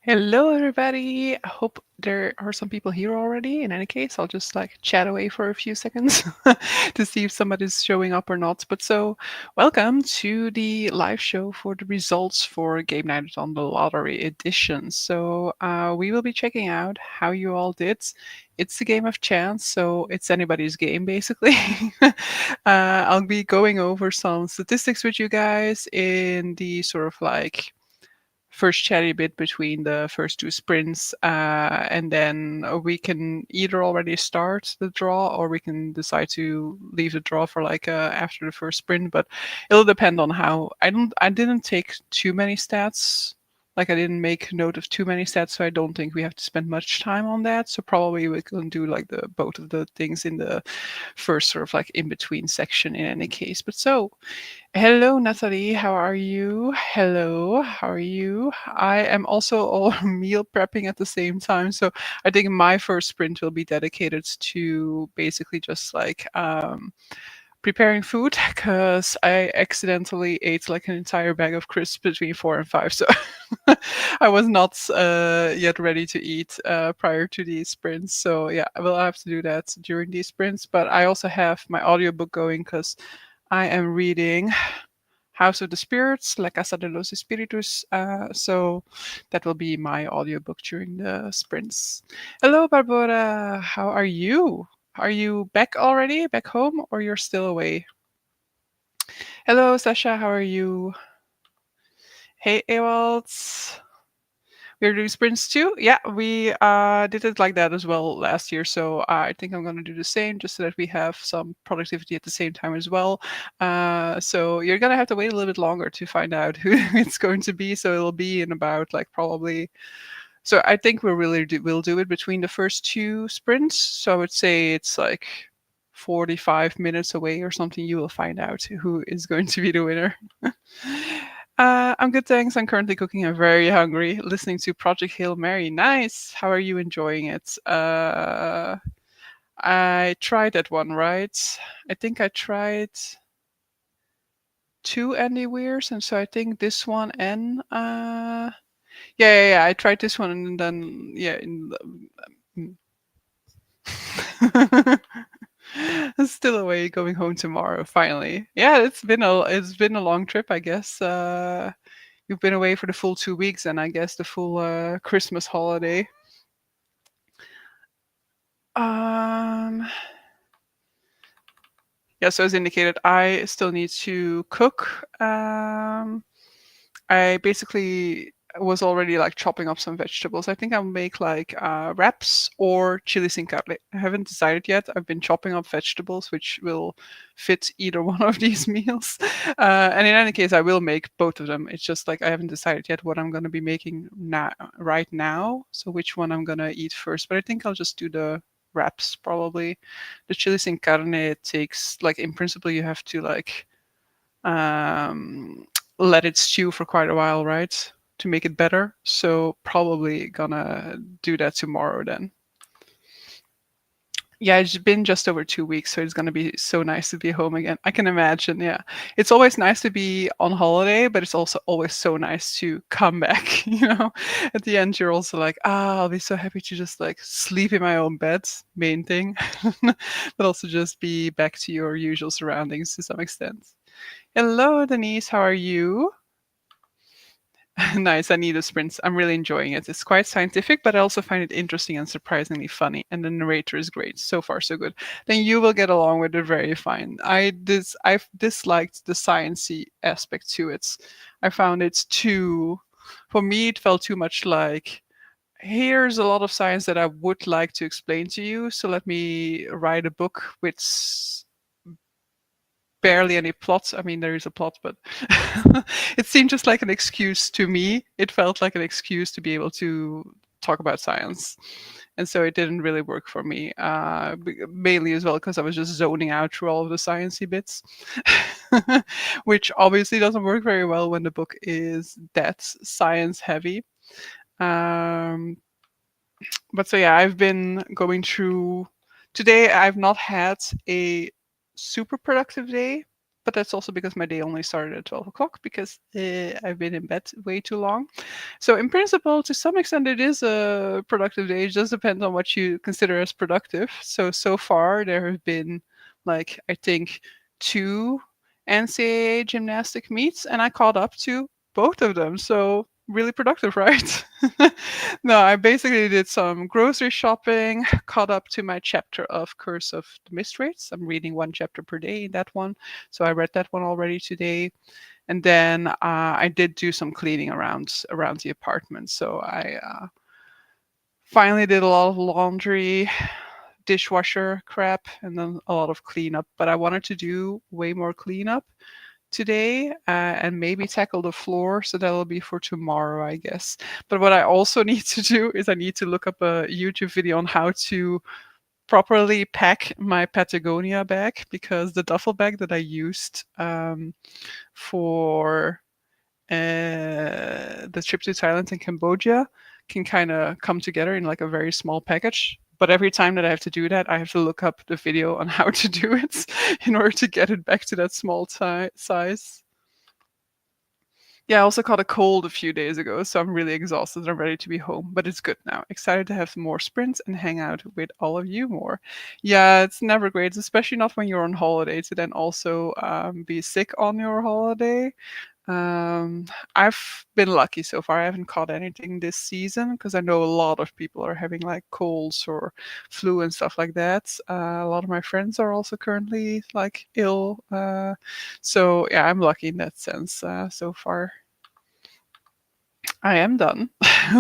Hello, everybody. I hope there are some people here already. In any case, I'll just like chat away for a few seconds to see if somebody's showing up or not. Welcome to the live show for the results for Gamenightathon, the lottery edition. We will be checking out how you all did. It's a game of chance, so it's anybody's game basically. I'll be going over some statistics with you guys in the sort of like first chatty bit between the first two sprints, and then we can either already start the draw or we can decide to leave the draw for like after the first sprint. But it'll depend on how I didn't take too many stats. Like I didn't make note of too many stats, so I don't think we have to spend much time on that. So probably we can do like the both of the things in the first sort of like in between section in any case. Hello, Natalie. How are you? Hello, how are you? I am also all meal prepping at the same time. So I think my first sprint will be dedicated to basically just like preparing food because I accidentally ate like an entire bag of crisps between 4 and 5. So I was not yet ready to eat prior to these sprints. So yeah, I will have to do that during these sprints. But I also have my audiobook going because I am reading House of the Spirits, La Casa de los Espíritus. So that will be my audiobook during the sprints. Hello, Barbara. How are you? Are you back already, back home, or you're still away? Hello, Sasha. How are you? Hey, Ewald. We're doing sprints too. Yeah, we did it like that as well last year. So I think I'm going to do the same just so that we have some productivity at the same time as well. So you're going to have to wait a little bit longer to find out who it's going to be. So it'll be in about like probably. So I think we'll do it between the first two sprints. So I would say it's like 45 minutes away or something. You will find out who is going to be the winner. I'm good, thanks. I'm currently cooking. I'm very hungry. Listening to Project Hail Mary. Nice. How are you enjoying it? I tried that one, right? I think I tried two Andy Weirs, and so I think this one and yeah. I tried this one and then yeah. I'm still away, going home tomorrow. Finally, yeah. It's been a long trip, I guess. You've been away for the full 2 weeks, and I guess the full Christmas holiday. Um, yeah, so as indicated, I still need to cook. I basically was already like chopping up some vegetables. I think I'll make like wraps or chili sin carne. I haven't decided yet. I've been chopping up vegetables, which will fit either one of these meals. And in any case, I will make both of them. It's just like I haven't decided yet what I'm going to be making now, right now. So which one I'm going to eat first. But I think I'll just do the wraps probably. The chili sin carne takes like in principle you have to like um, let it stew for quite a while, right? To make it better. So probably gonna do that tomorrow then. Yeah, it's been just over 2 weeks, so it's gonna be so nice to be home again. I can imagine, yeah. It's always nice to be on holiday, but it's also always so nice to come back, you know? At the end, you're also like, I'll be so happy to just like sleep in my own bed, main thing, but also just be back to your usual surroundings to some extent. Hello, Denise, how are you? Nice. I need a sprint. I'm really enjoying it. It's quite scientific, but I also find it interesting and surprisingly funny. And the narrator is great. So far, so good. Then you will get along with it very fine. I've disliked the sciencey aspect to it. I found it too. For me, it felt too much like here's a lot of science that I would like to explain to you. So let me write a book with barely any plot. I mean, there is a plot, but it seemed just like an excuse to me. It felt like an excuse to be able to talk about science. And so it didn't really work for me, mainly as well because I was just zoning out through all of the sciencey bits, which obviously doesn't work very well when the book is that science heavy. Um, but so yeah, I've been going through. Today, I've not had a super productive day. but that's also because my day only started at 12 o'clock because I've been in bed way too long. So, in principle, to some extent, it is a productive day. It just depends on what you consider as productive. So far, there have been, like, I think, two NCAA gymnastic meets, and I caught up to both of them. So, really productive, right? No, I basically did some grocery shopping, caught up to my chapter of Curse of the Mistwraiths. I'm reading one chapter per day in that one. So I read that one already today. And then I did do some cleaning around the apartment. So I finally did a lot of laundry, dishwasher crap, and then a lot of cleanup. But I wanted to do way more cleanup today and maybe tackle the floor. So that'll be for tomorrow, I guess. But what I also need to do is I need to look up a YouTube video on how to properly pack my Patagonia bag, because the duffel bag that I used for the trip to Thailand and Cambodia can kind of come together in like a very small package. But every time that I have to do that, I have to look up the video on how to do it in order to get it back to that small size. Yeah, I also caught a cold a few days ago, so I'm really exhausted and I'm ready to be home. But it's good now. Excited to have some more sprints and hang out with all of you more. Yeah, it's never great, especially not when you're on holiday, to then also be sick on your holiday. Um, I've been lucky so far. I haven't caught anything this season because I know a lot of people are having like colds or flu and stuff like that. A lot of my friends are also currently like ill. So yeah, I'm lucky in that sense so far. I am done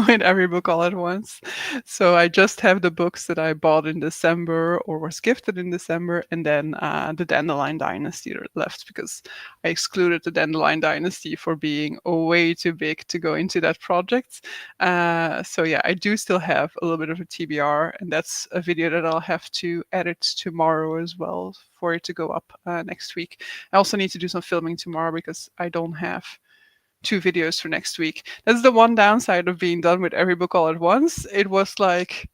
with every book all at once. So I just have the books that I bought in December or was gifted in December, and then the Dandelion Dynasty left because I excluded the Dandelion Dynasty for being way too big to go into that project. So yeah, I do still have a little bit of a TBR, and that's a video that I'll have to edit tomorrow as well for it to go up next week. I also need to do some filming tomorrow because I don't have two videos for next week. That's the one downside of being done with every book all at once. It was like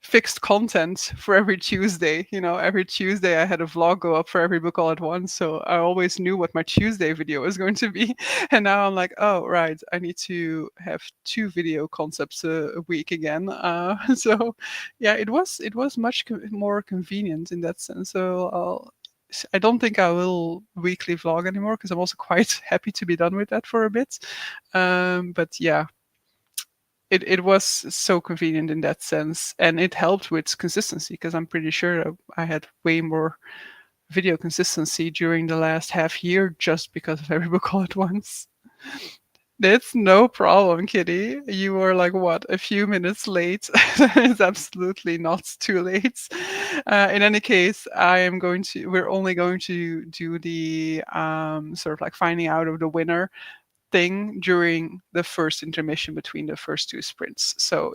fixed content for every Tuesday. You know, every Tuesday I had a vlog go up for every book all at once. So I always knew what my Tuesday video was going to be. And now I'm like, oh, right, I need to have two video concepts a week again. So yeah, it was much more convenient in that sense. So I don't think I will weekly vlog anymore because I'm also quite happy to be done with that for a bit. But yeah, it was so convenient in that sense, and it helped with consistency because I'm pretty sure I had way more video consistency during the last half year just because of every book all at once. It's no problem, Kitty. You were like, what, a few minutes late? It's absolutely not too late. In any case, we're only going to do the sort of like finding out of the winner thing during the first intermission between the first two sprints. So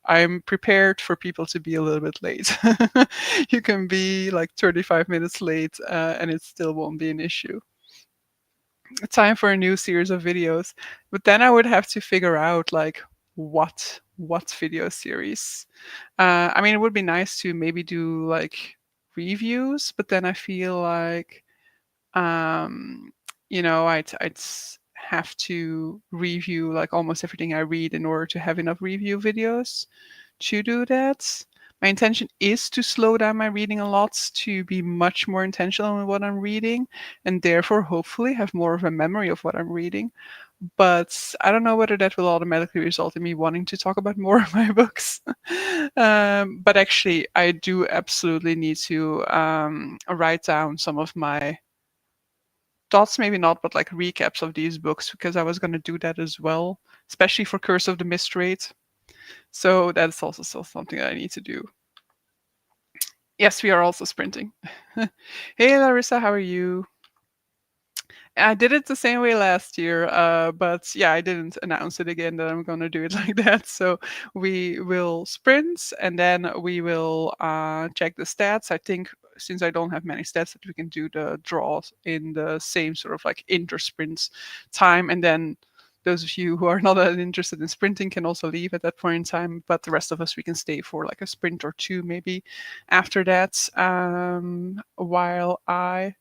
I'm prepared for people to be a little bit late. You can be like 35 minutes late and it still won't be an issue. Time for a new series of videos. But then I would have to figure out like what video series. I mean, it would be nice to maybe do like reviews, but then I feel like um, I'd have to review like almost everything I read in order to have enough review videos to do that. My intention is to slow down my reading a lot to be much more intentional in what I'm reading and therefore hopefully have more of a memory of what I'm reading. But I don't know whether that will automatically result in me wanting to talk about more of my books. But actually, I do absolutely need to write down some of my thoughts, maybe not, but like recaps of these books because I was going to do that as well, especially for Curse of the Mistwraith. So that's also still something that I need to do. Yes, we are also sprinting. Hey, Larissa, how are you? I did it the same way last year, but yeah, I didn't announce it again that I'm going to do it like that. So we will sprint and then we will check the stats. I think since I don't have many stats, that we can do the draws in the same sort of like inter sprints time. And then those of you who are not that interested in sprinting can also leave at that point in time. But the rest of us, we can stay for like a sprint or two maybe after that while I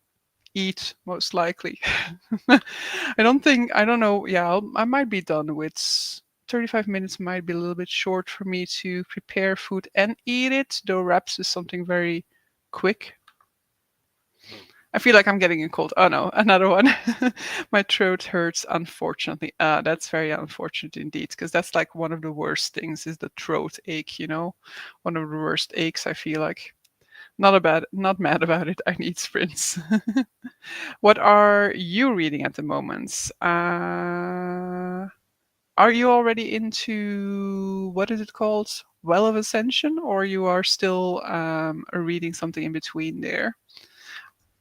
eat most likely. I don't know. Yeah, I might be done with 35 minutes might be a little bit short for me to prepare food and eat it, though wraps is something very quick. I feel like I'm getting a cold. Oh no, another one. My throat hurts, unfortunately. That's very unfortunate indeed, because that's like one of the worst things is the throat ache, you know? One of the worst aches, I feel like. Not mad about it. I need sprints. What are you reading at the moment? Are you already into what is it called? Well of Ascension, or you are still reading something in between there?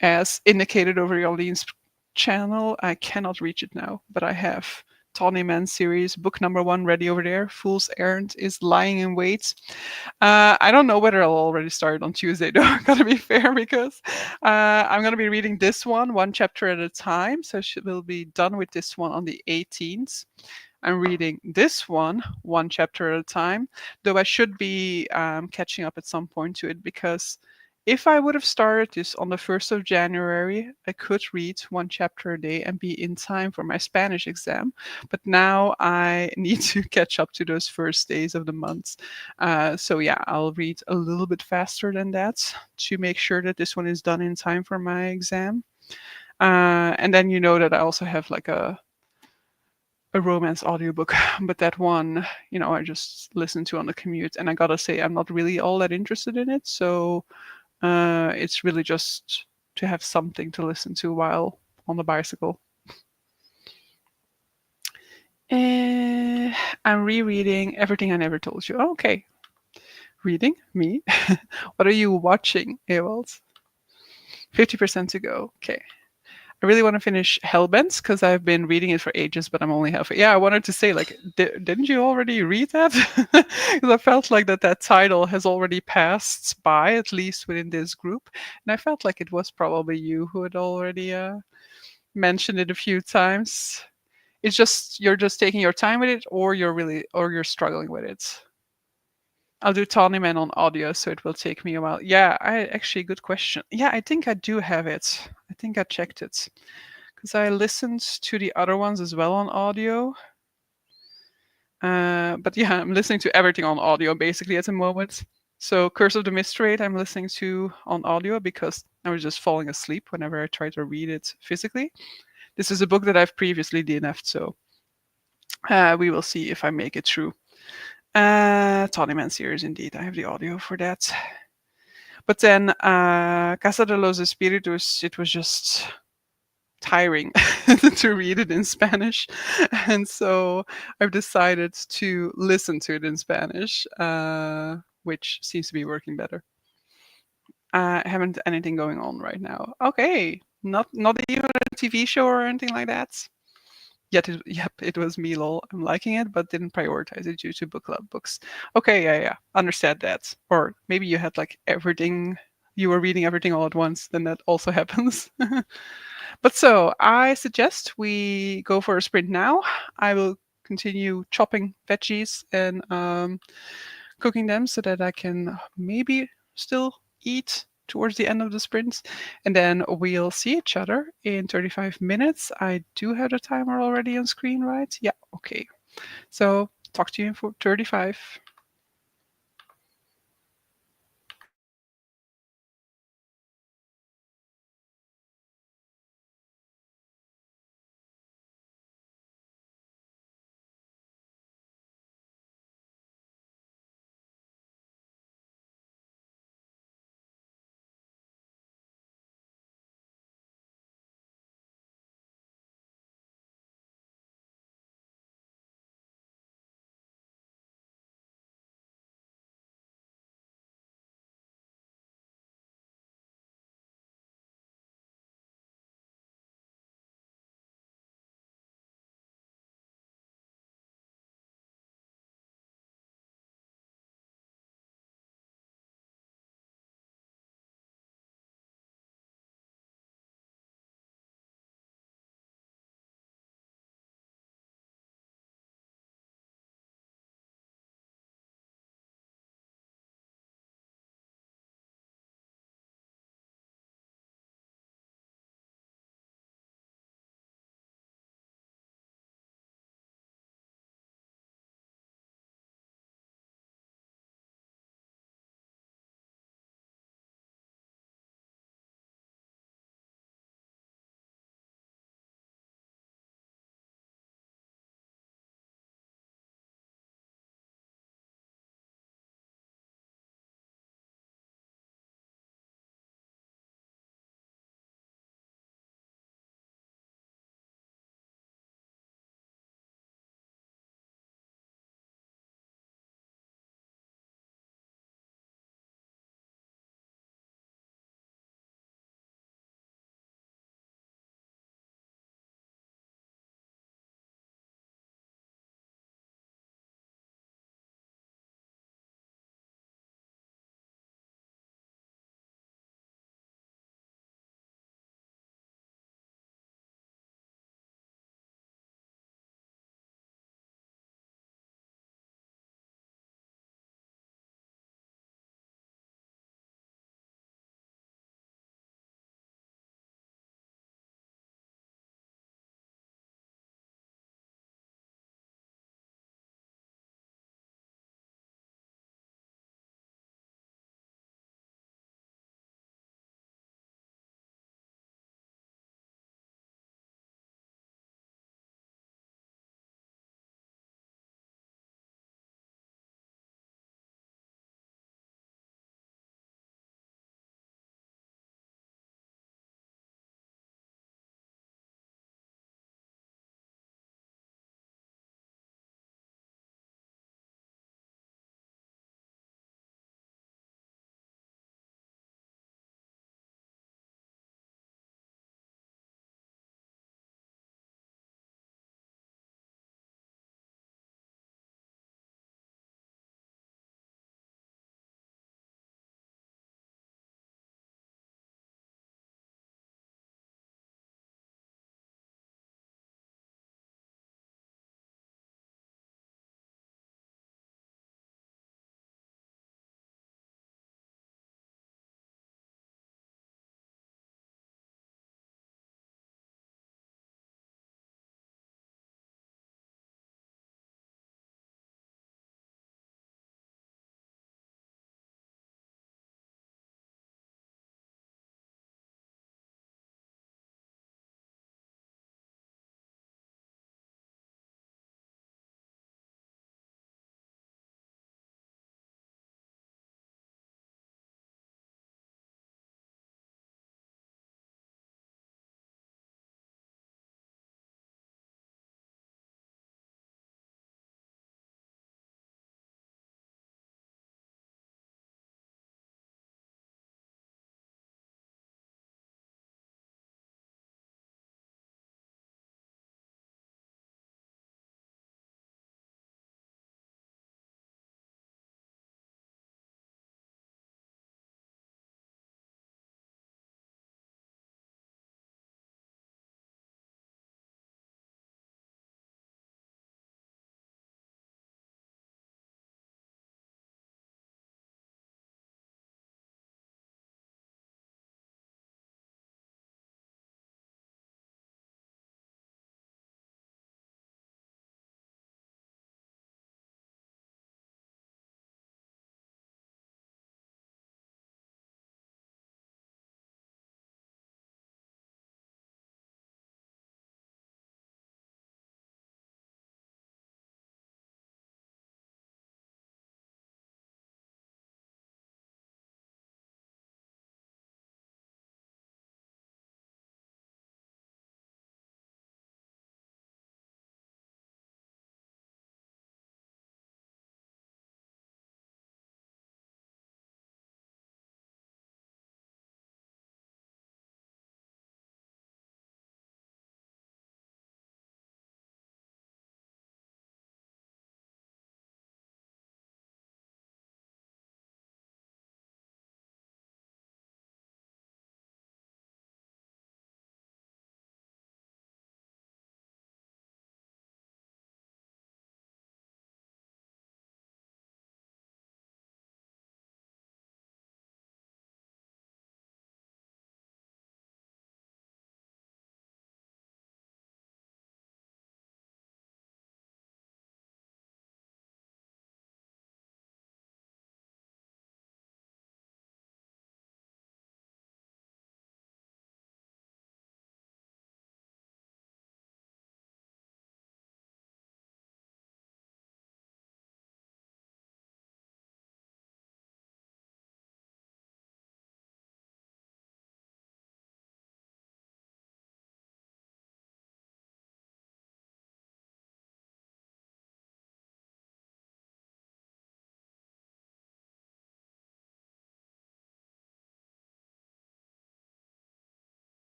As indicated over Jolene's channel, I cannot reach it now, but I have Tawny Man series, book number 1 ready over there. Fool's Errand is lying in wait. I don't know whether I'll already start on Tuesday, though. Gotta be fair because I'm gonna be reading this one chapter at a time. So we'll be done with this one on the 18th. I'm reading this one chapter at a time, though I should be catching up at some point to it because if I would have started this on the 1st of January, I could read one chapter a day and be in time for my Spanish exam. But now I need to catch up to those first days of the month. So yeah, I'll read a little bit faster than that to make sure that this one is done in time for my exam. And then you know that I also have like a romance audiobook, but that one, I just listen to on the commute, and I gotta say, I'm not really all that interested in it. So it's really just to have something to listen to while on the bicycle. Uh, I'm rereading Everything I Never Told You. Oh, okay, reading me. What are you watching, Ewald? 50% to go. Okay. I really want to finish Hellbent because I've been reading it for ages, but I'm only halfway. Yeah, I wanted to say, like, didn't you already read that? Because I felt like that title has already passed by, at least within this group, and I felt like it was probably you who had already mentioned it a few times. It's just you're just taking your time with it, or you're struggling with it. I'll do Tawny Man on audio, so it will take me a while. Yeah, I actually good question. Yeah, I think I do have it. I think I checked it because I listened to the other ones as well on audio. But yeah, I'm listening to everything on audio basically at the moment. So Curse of the Mistrate I'm listening to on audio because I was just falling asleep whenever I try to read it physically. This is a book that I've previously DNF'd, so we will see if I make it through. Tawny Man series, indeed. I have the audio for that. But then Casa de los Espíritus, it was just tiring to read it in Spanish. And so I've decided to listen to it in Spanish, which seems to be working better. I haven't anything going on right now. Okay, not even a TV show or anything like that. Yep, it was me, lol. I'm liking it, but didn't prioritize it due to book club books. Okay, yeah, understand that. Or maybe you had like everything, you were reading everything all at once, then that also happens. But so I suggest we go for a sprint now. I will continue chopping veggies and cooking them so that I can maybe still eat towards the end of the sprint. And then we'll see each other in 35 minutes. I do have the timer already on screen, right? Yeah, okay. So talk to you in 35.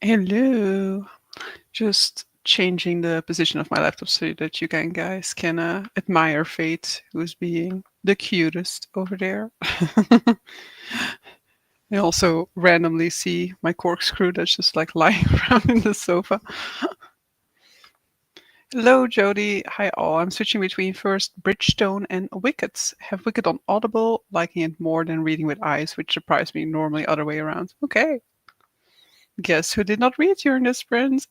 Hello. Just changing the position of my laptop so that you guys can admire Fate, who's being the cutest over there. I also randomly see my corkscrew that's just like lying around in the sofa. Hello, Jody. Hi, all. I'm switching between first Bridgestone and Wicked. Have Wicked on Audible, liking it more than reading with eyes, which surprised me. Normally, other way around. Okay. Guess who did not read during the sprint?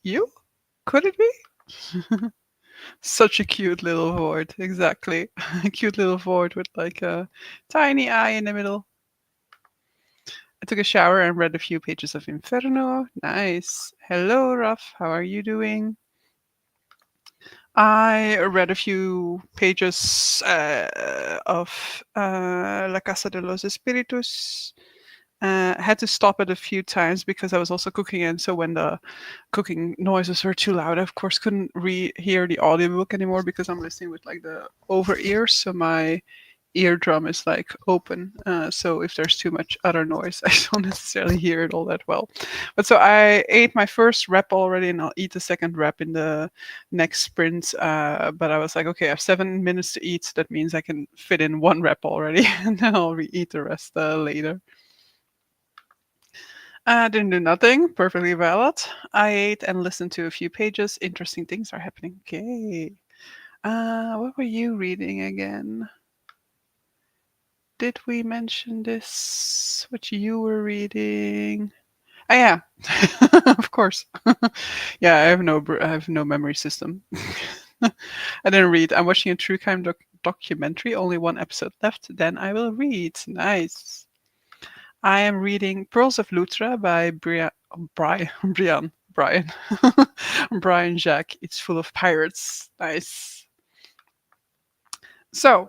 You? Could it be? Such a cute little void. Exactly. A cute little void with like a tiny eye in the middle. I took a shower and read a few pages of Inferno. Nice. Hello, Ruff. How are you doing? I read a few pages of La Casa de los Espíritus. Had to stop it a few times because I was also cooking, and so when the cooking noises were too loud, I of course couldn't hear the audiobook anymore because I'm listening with like the over ears, so my eardrum is like open. So if there's too much other noise, I don't necessarily hear it all that well. But so I ate my first wrap already, and I'll eat the second wrap in the next sprint. But I was like, okay, I have 7 minutes to eat. That means I can fit in one wrap already, and then I'll re-eat the rest later. I didn't do nothing. Perfectly valid. I ate and listened to a few pages. Interesting things are happening. Okay. What were you reading again? Did we mention this? What you were reading? Oh yeah, of course. Yeah, I have no memory system. I didn't read. I'm watching a true crime documentary. Only one episode left. Then I will read. Nice. I am reading Pearls of Lutra by Brian Brian Jacques. It's full of pirates. Nice. So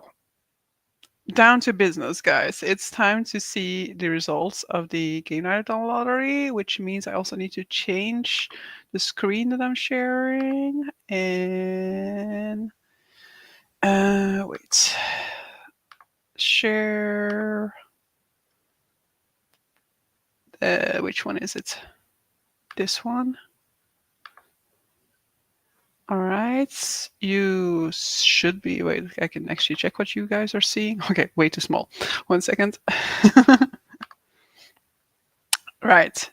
down to business, guys. It's time to see the results of the Gamenightathon lottery, which means I also need to change the screen that I'm sharing. And wait, share. Which one is it? This one. All right. You should be. Wait, I can actually check what you guys are seeing. Okay, way too small. 1 second. Right.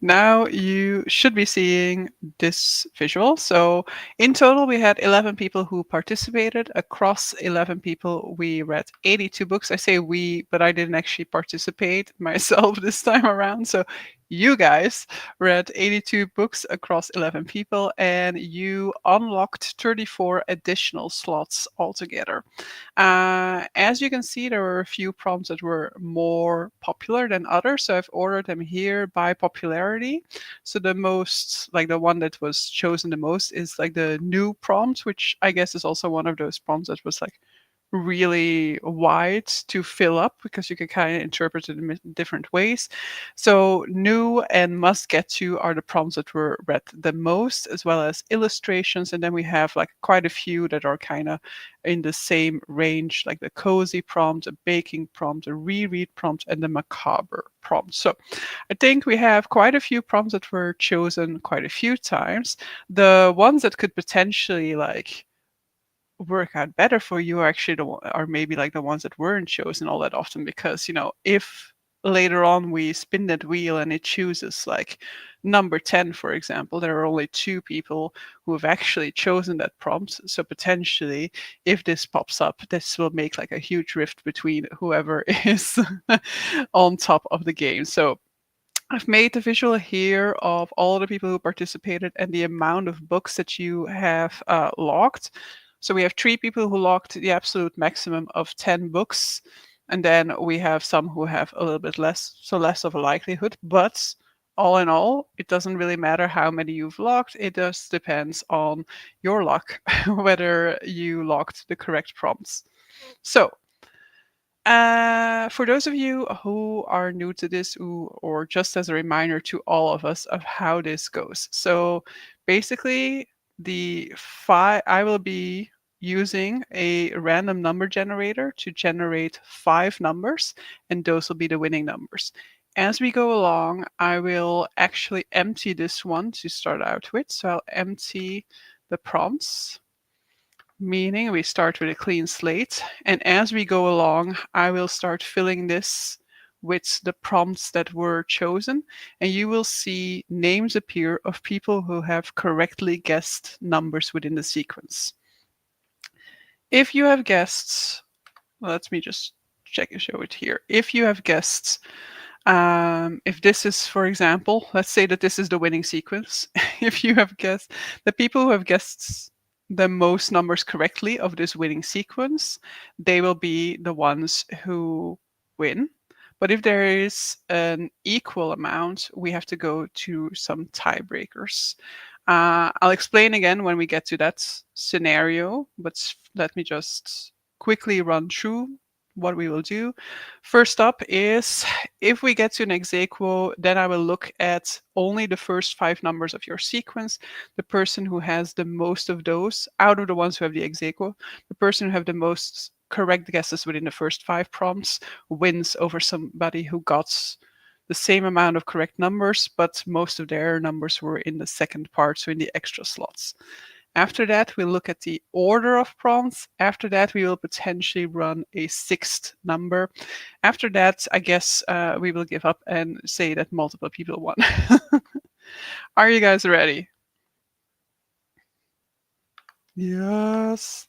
Now you should be seeing this visual. So in total, we had 11 people who participated. Across 11 people, we read 82 books. I say we, but I didn't actually participate myself this time around. So you guys read 82 books across 11 people, and you unlocked 34 additional slots altogether. As you can see, there were a few prompts that were more popular than others, so I've ordered them here by popularity. So the most, like the one that was chosen the most, is like the new prompt, which I guess is also one of those prompts that was like really wide to fill up because you can kind of interpret it in different ways. So new and must get to are the prompts that were read the most, as well as illustrations. And then we have like quite a few that are kind of in the same range, like the cozy prompt, a baking prompt, a reread prompt, and the macabre prompt. So I think we have quite a few prompts that were chosen quite a few times. The ones that could potentially like work out better for you are actually are maybe like the ones that weren't chosen all that often, because if later on we spin that wheel and it chooses like number 10, for example, there are only two people who have actually chosen that prompt. So potentially, if this pops up, this will make like a huge rift between whoever is on top of the game. So I've made the visual here of all the people who participated and the amount of books that you have logged. So we have 3 people who logged the absolute maximum of 10 books. And then we have some who have a little bit less, so less of a likelihood. But all in all, it doesn't really matter how many you've logged. It just depends on your luck, whether you logged the correct prompts. So for those of you who are new to this, or just as a reminder to all of us of how this goes. So basically, I will be using a random number generator to generate 5 numbers, and those will be the winning numbers. As we go along, I will actually empty this one to start out with. So I'll empty the prompts, meaning we start with a clean slate. And as we go along, I will start filling this with the prompts that were chosen. And you will see names appear of people who have correctly guessed numbers within the sequence. If you have guessed, let me just check and show it here. If you have guessed, if this is, for example, let's say that this is the winning sequence. If you have guessed, the people who have guessed the most numbers correctly of this winning sequence, they will be the ones who win. But if there is an equal amount, we have to go to some tiebreakers. I'll explain again when we get to that scenario, but let me just quickly run through what we will do. First up is if we get to an ex aequo, then I will look at only the first 5 numbers of your sequence. The person who has the most of those out of the ones who have the ex aequo, the person who have the most correct guesses within the first 5 prompts wins over somebody who got the same amount of correct numbers, but most of their numbers were in the second part, so in the extra slots. After that, we'll look at the order of prompts. After that, we will potentially run a 6th number. After that, I guess we will give up and say that multiple people won. Are you guys ready? Yes.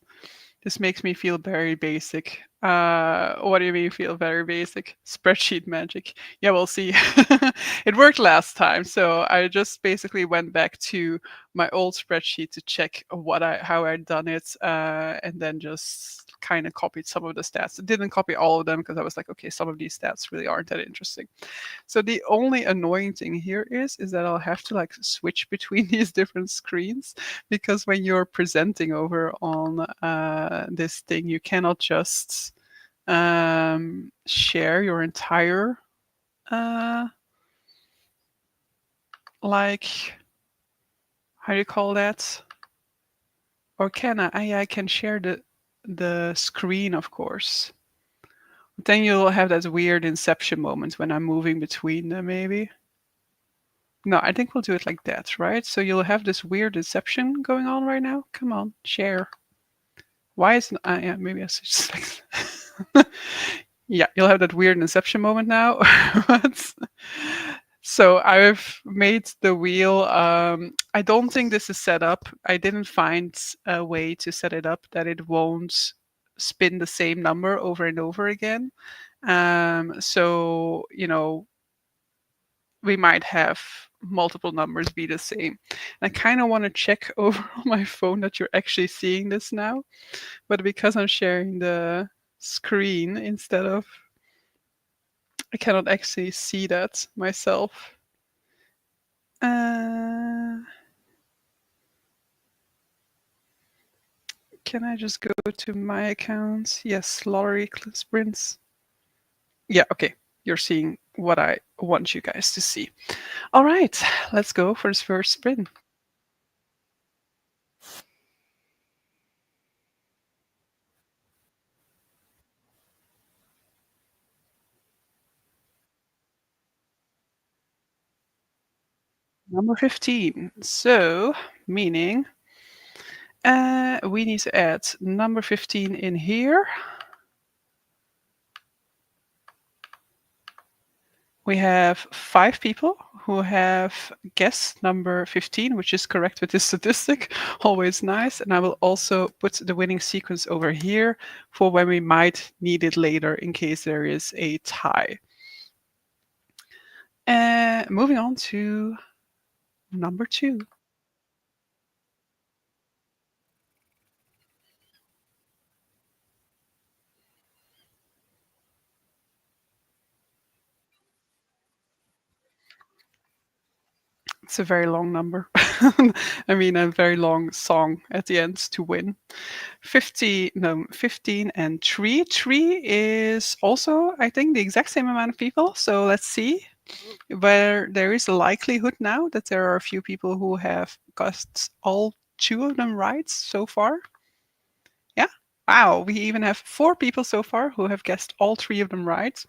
This makes me feel very basic. What do you mean feel very basic? Spreadsheet magic. Yeah, we'll see. It worked last time, so I just basically went back to my old spreadsheet to check how I'd done it, and then just kind of copied some of the stats. I didn't copy all of them because I was like, okay, some of these stats really aren't that interesting. So the only annoying thing here is that I'll have to like switch between these different screens, because when you're presenting over on this thing, you cannot just share your entire like, how do you call that? Or can I? I can share the screen, of course. But then you'll have that weird inception moment when I'm moving between them, maybe. No, I think we'll do it like that, right? So you'll have this weird inception going on right now. Come on, share. Why is yeah, maybe I should just like yeah, you'll have that weird inception moment now. So I've made the wheel. I don't think this is set up. I didn't find a way to set it up that it won't spin the same number over and over again. So, we might have multiple numbers be the same. And I kind of want to check over on my phone that you're actually seeing this now. But because I'm sharing the screen instead of, I cannot actually see that myself. Can I just go to my accounts? Yes, lottery sprints. Yeah, okay. You're seeing what I want you guys to see. All right, let's go for this first sprint. Number 15. So, meaning we need to add number 15 in here. We have 5 people who have guessed number 15, which is correct with this statistic. Always nice. And I will also put the winning sequence over here for when we might need it later in case there is a tie. Moving on to number 2. It's a very long number. I mean, a very long song at the end to win. 15 and 3. 3 is also, I think, the exact same amount of people. So let's see where there is a likelihood now that there are a few people who have got all 2 of them right so far. Yeah. Wow. We even have 4 people so far who have guessed all 3 of them right.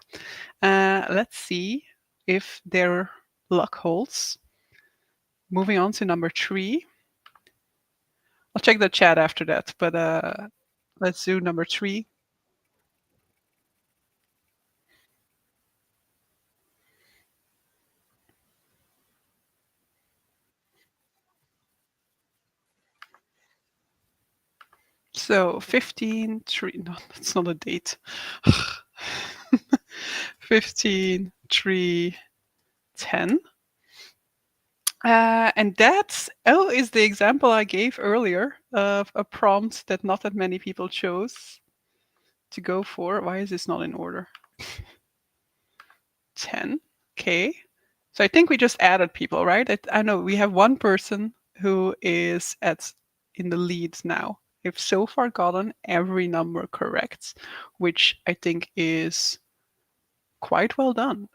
Let's see if their luck holds. Moving on to number 3. I'll check the chat after that, but let's do number 3. So 15, 3. No, that's not a date. 15, 3, 10. And that is the example I gave earlier of a prompt that not that many people chose to go for. Why is this not in order? 10. Okay. So I think we just added people, right? I know we have one person who is at in the lead now. We've so far gotten every number correct, which I think is quite well done.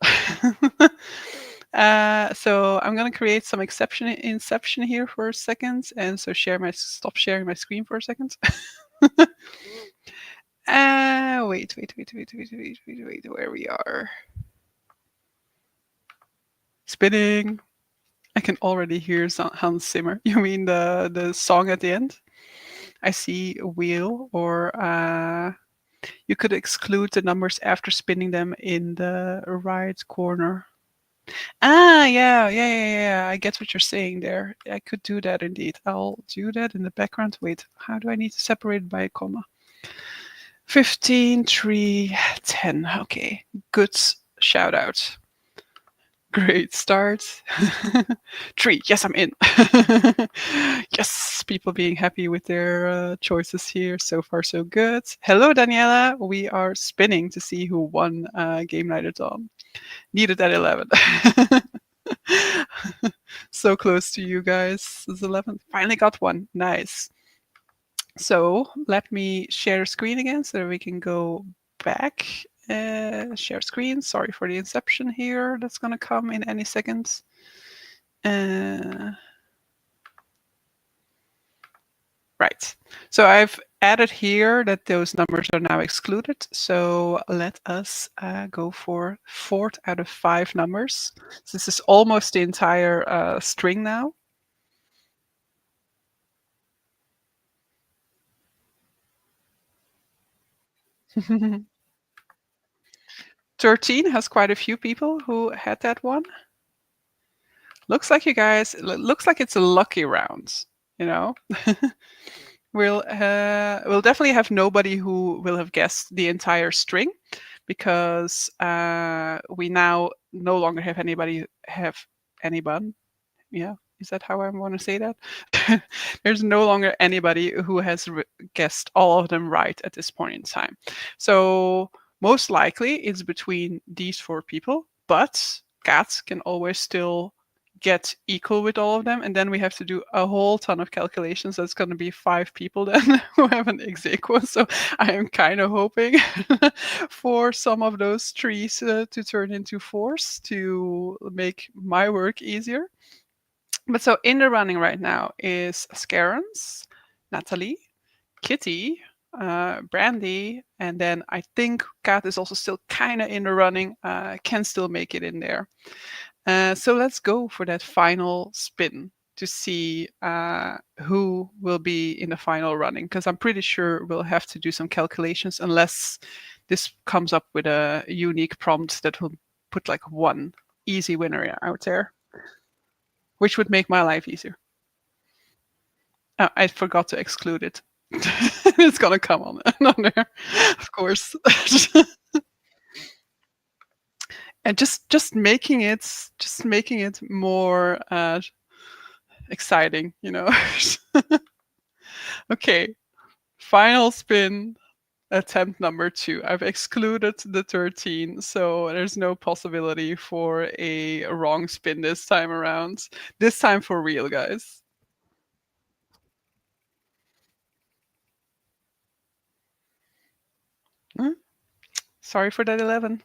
So I'm gonna create some inception here for a second, and so stop sharing my screen for a second. Wait, where we are. Spinning. I can already hear Hans Zimmer. You mean the song at the end? I see a wheel, or you could exclude the numbers after spinning them in the right corner. Yeah. I get what you're saying there. I could do that indeed. I'll do that in the background. Wait, how do I need to separate by a comma? 15, 3, 10. Okay, good shout out. Great start. 3. Yes, I'm in. Yes, people being happy with their choices here. So far, so good. Hello, Daniela. We are spinning to see who won Gamenightathon. Needed at 11. So close to you guys. This is 11. Finally got one. Nice. So let me share screen again so that we can go back. Share screen. Sorry for the inception here. That's going to come in any second. Right. So I've added here that those numbers are now excluded. So let us go for 4 out of 5 numbers. So this is almost the entire string now. Mm-hmm. 13 has quite a few people who had that one. Looks like you guys, looks like it's a lucky round, you know? We'll definitely have nobody who will have guessed the entire string, because we now no longer have anyone. Yeah, is that how I want to say that? There's no longer anybody who has guessed all of them right at this point in time. So most likely it's between these 4 people, but Kat can always still get equal with all of them, and then we have to do a whole ton of calculations. That's going to be 5 people then who have an ex equal. So I am kind of hoping for some of those 3s to turn into 4s to make my work easier. But so in the running right now is Scarens, Natalie, Kitty, Brandy, and then I think Kat is also still kind of in the running, can still make it in there. So let's go for that final spin to see who will be in the final running, because I'm pretty sure we'll have to do some calculations unless this comes up with a unique prompt that will put like one easy winner out there, which would make my life easier. Oh, I forgot to exclude it. It's gonna come on there, of course. And just making it more exciting, you know. Okay, final spin, attempt number 2. I've excluded the 13, so there's no possibility for a wrong spin this time around. This time for real, guys. Sorry for that 11.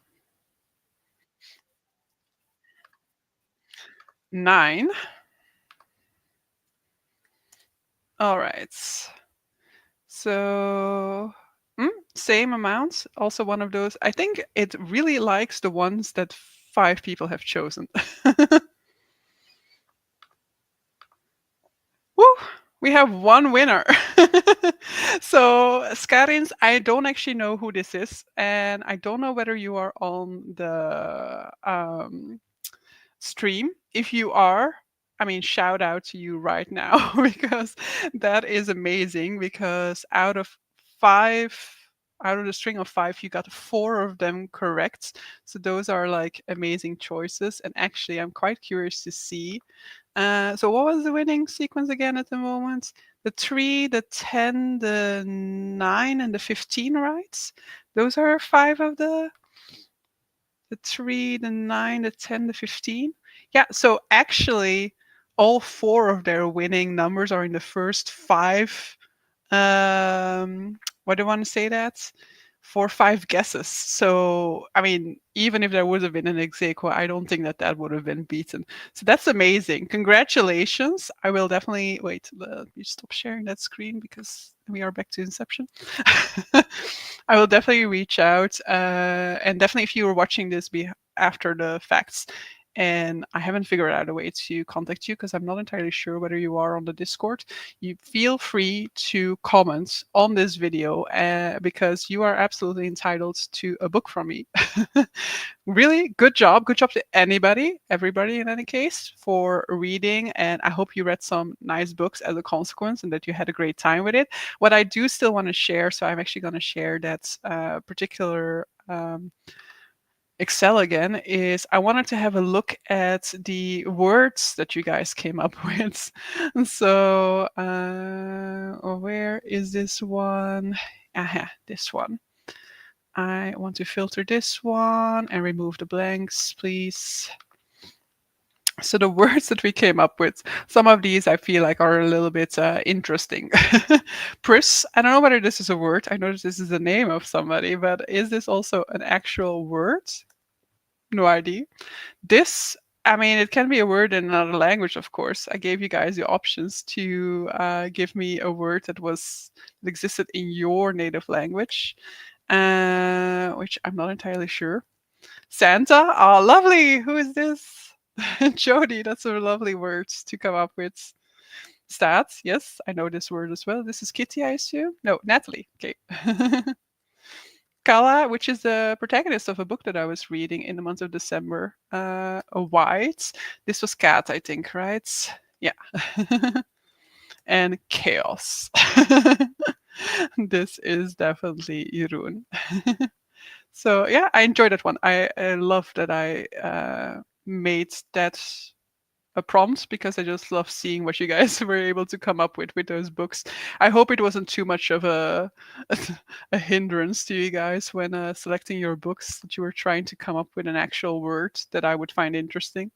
9. All right. So same amount. Also one of those. I think it really likes the ones that 5 people have chosen. Woo! We have one winner. So, Skarins, I don't actually know who this is, and I don't know whether you are on the stream. If you are, I mean, shout out to you right now because that is amazing. Because five, out of the string of 5, you got 4 of them correct. So those are like amazing choices. And actually, I'm quite curious to see. So what was the winning sequence again at the moment? The 3, the 10, the 9, and the 15, right? Those are 5 of the 3, the 9, the 10, the 15. Yeah, so actually, all 4 of their winning numbers are in the first 5. What do I want to say that? 4 or 5 guesses. So, I mean, even if there would have been an ex aequo, I don't think that that would have been beaten. So that's amazing. Congratulations. I will definitely wait. Let me stop sharing that screen because we are back to Inception. I will definitely reach out, and definitely if you were watching this be after the facts, and I haven't figured out a way to contact you because I'm not entirely sure whether you are on the Discord, you feel free to comment on this video because you are absolutely entitled to a book from me. Really good job. Good job to everybody in any case, for reading. And I hope you read some nice books as a consequence and that you had a great time with it. What I do still want to share, so I'm actually going to share that particular Excel again, is I wanted to have a look at the words that you guys came up with. So, where is this one? Aha, this one. I want to filter this one and remove the blanks, please. So the words that we came up with, some of these I feel like are a little bit interesting. Pris, I don't know whether this is a word. I know this is the name of somebody, but is this also an actual word? No idea. This, I mean, it can be a word in another language, of course. I gave you guys the options to give me a word that existed in your native language, which I'm not entirely sure. Santa, oh, lovely. Who is this? Jody, that's a lovely word to come up with. Stats, yes, I know this word as well. This is Kitty, I assume. No, Natalie. Okay. Kala, which is the protagonist of a book that I was reading in the month of December. A white. This was Cat, I think, right? Yeah. And chaos. This is definitely Jeroen. So yeah, I enjoyed that one. I love that I made that a prompt because I just love seeing what you guys were able to come up with those books. I hope it wasn't too much of a hindrance to you guys when selecting your books, that you were trying to come up with an actual word that I would find interesting.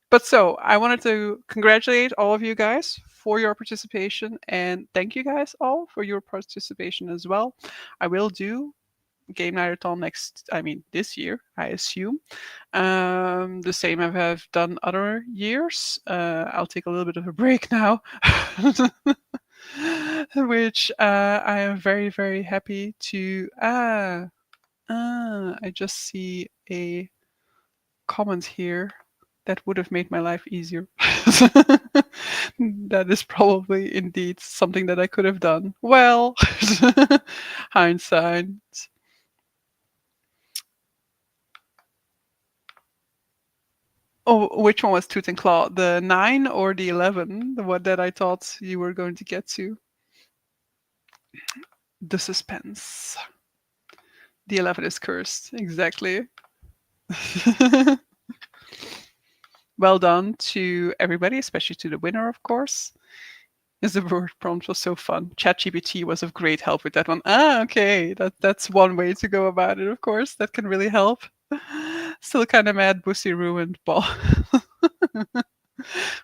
But so I wanted to congratulate all of you guys for your participation, and thank you guys all for your participation as well. I will do Gamenightathon this year, I assume. The same I have done other years. I'll take a little bit of a break now, which I am very, very happy to. I just see a comment here that would have made my life easier. That is probably indeed something that I could have done. Well, hindsight. Oh, which one was Tooth and Claw? The 9 or the 11? The one that I thought you were going to get to? The suspense. The 11 is cursed. Exactly. Well done to everybody, especially to the winner, of course. As the word prompt was so fun. ChatGPT was of great help with that one. Okay. That's one way to go about it, of course. That can really help. Still kind of mad, Bussy ruined ball.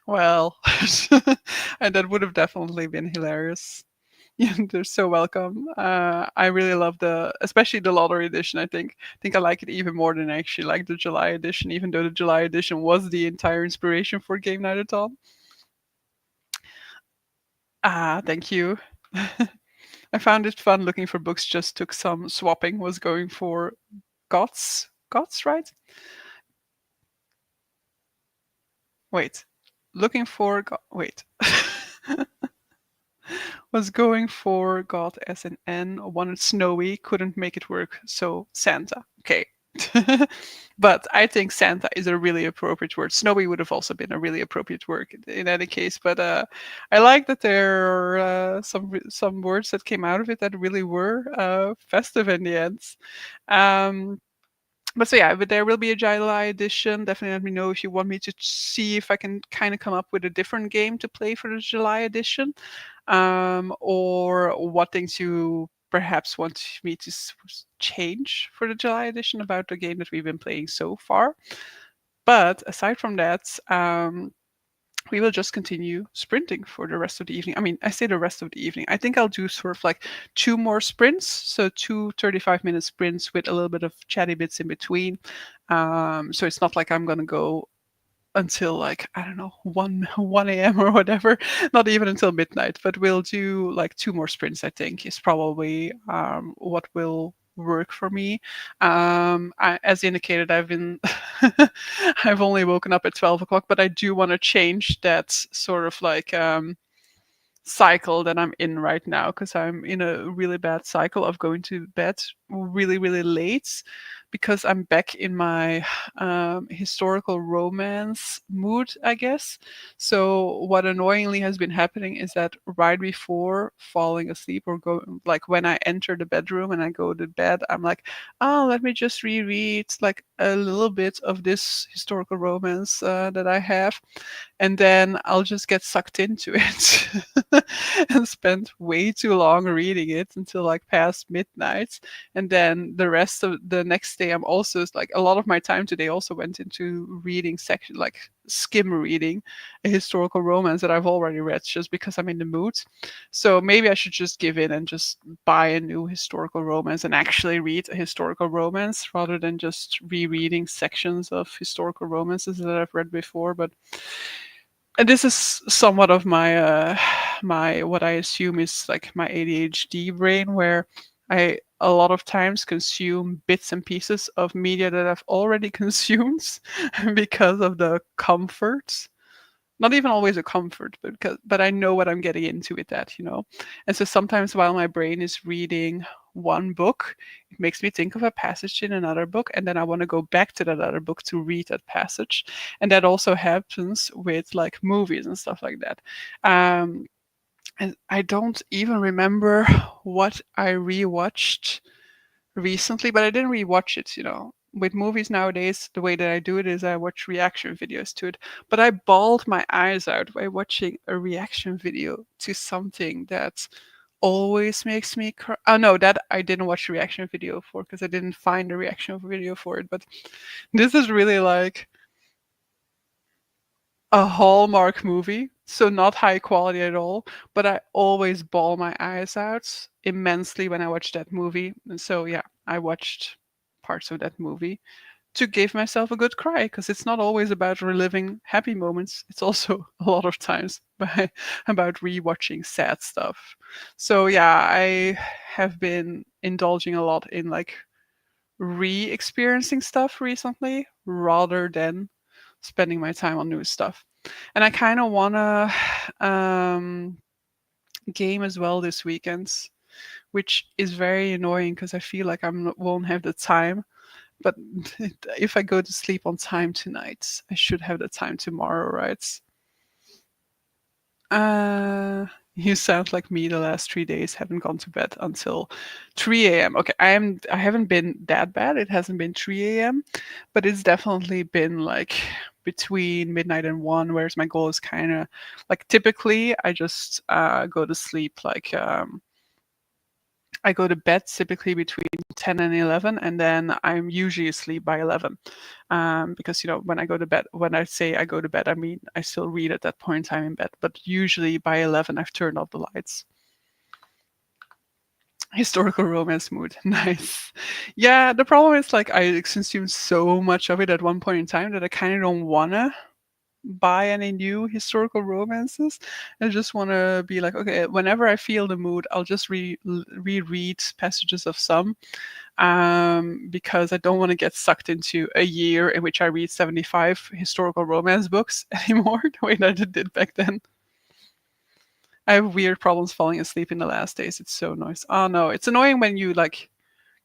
Well, and that would have definitely been hilarious. Yeah, they're so welcome. I really love especially the lottery edition. I think I like it even more than I actually like the July edition, even though the July edition was the entire inspiration for Gamenightathon. Thank you. I found it fun looking for books. Just took some swapping. Was going for Gots. gods, right? Wait, looking for God. Wait, was going for God as an N, wanted snowy, couldn't make it work, so Santa. Okay. But I think Santa is a really appropriate word. Snowy would have also been a really appropriate word in any case. But I like that there are some words that came out of it that really were festive in the end. Um, but so yeah, but there will be a July edition. Definitely let me know if you want me to see if I can kind of come up with a different game to play for the July edition, or what things you perhaps want me to change for the July edition about the game that we've been playing so far. But aside from that, we will just continue sprinting for the rest of the evening. I mean, I say the rest of the evening. I think I'll do sort of like two more sprints. So two 35-minute sprints with a little bit of chatty bits in between. So it's not like I'm going to go until like, I don't know, 1 a.m. or whatever, not even until midnight, but we'll do like two more sprints, I think is probably what will work for me. As indicated, I've been I've only woken up at 12 o'clock, but I do want to change that sort of like cycle that I'm in right now, because I'm in a really bad cycle of going to bed really, really late, because I'm back in my historical romance mood, I guess. So what annoyingly has been happening is that right before falling asleep, or go like when I enter the bedroom and I go to bed, I'm like, oh, let me just reread like a little bit of this historical romance that I have, and then I'll just get sucked into it and spend way too long reading it until like past midnight. And then the rest of the next day, I'm also like, a lot of my time today also went into reading section, like skim reading a historical romance that I've already read, just because I'm in the mood. So maybe I should just give in and just buy a new historical romance and actually read a historical romance, rather than just rereading sections of historical romances that I've read before. But and this is somewhat of my my, what I assume is like my ADHD brain, where I a lot of times consume bits and pieces of media that I've already consumed because of the comfort. Not even always a comfort, but I know what I'm getting into with that, you know. And so sometimes while my brain is reading one book, it makes me think of a passage in another book, and then I want to go back to that other book to read that passage. And that also happens with like movies and stuff like that. And I don't even remember what I rewatched recently, but I didn't rewatch it, you know. With movies nowadays, the way that I do it is I watch reaction videos to it. But I bawled my eyes out by watching a reaction video to something that always makes me cry. Oh no, that I didn't watch a reaction video for, because I didn't find a reaction video for it. But this is really like a Hallmark movie, so not high quality at all, but I always bawl my eyes out immensely when I watch that movie. And so yeah, I watched parts of that movie to give myself a good cry, because it's not always about reliving happy moments. It's also a lot of times about rewatching sad stuff. So yeah, I have been indulging a lot in like re-experiencing stuff recently, rather than spending my time on new stuff. And I kind of wanna game as well this weekend, which is very annoying because I feel like I won't have the time. But if I go to sleep on time tonight, I should have the time tomorrow, right? You sound like me. The last 3 days haven't gone to bed until 3 a.m. Okay, I haven't been that bad. It hasn't been 3 a.m., but it's definitely been like between midnight and 1, whereas my goal is kind of like, typically I just go to sleep like I go to bed typically between 10 and 11, and then I'm usually asleep by 11. Because, you know, when I go to bed, when I say I go to bed, I mean, I still read at that point in time in bed, but usually by 11, I've turned off the lights. Historical romance mood. Nice. Yeah, the problem is like I consume so much of it at one point in time that I kind of don't wanna buy any new historical romances. I just want to be like, okay, whenever I feel the mood, I'll just reread passages of some, because I don't want to get sucked into a year in which I read 75 historical romance books anymore, the way that I did back then. I have weird problems falling asleep in the last days. It's so nice. Oh no, it's annoying when you like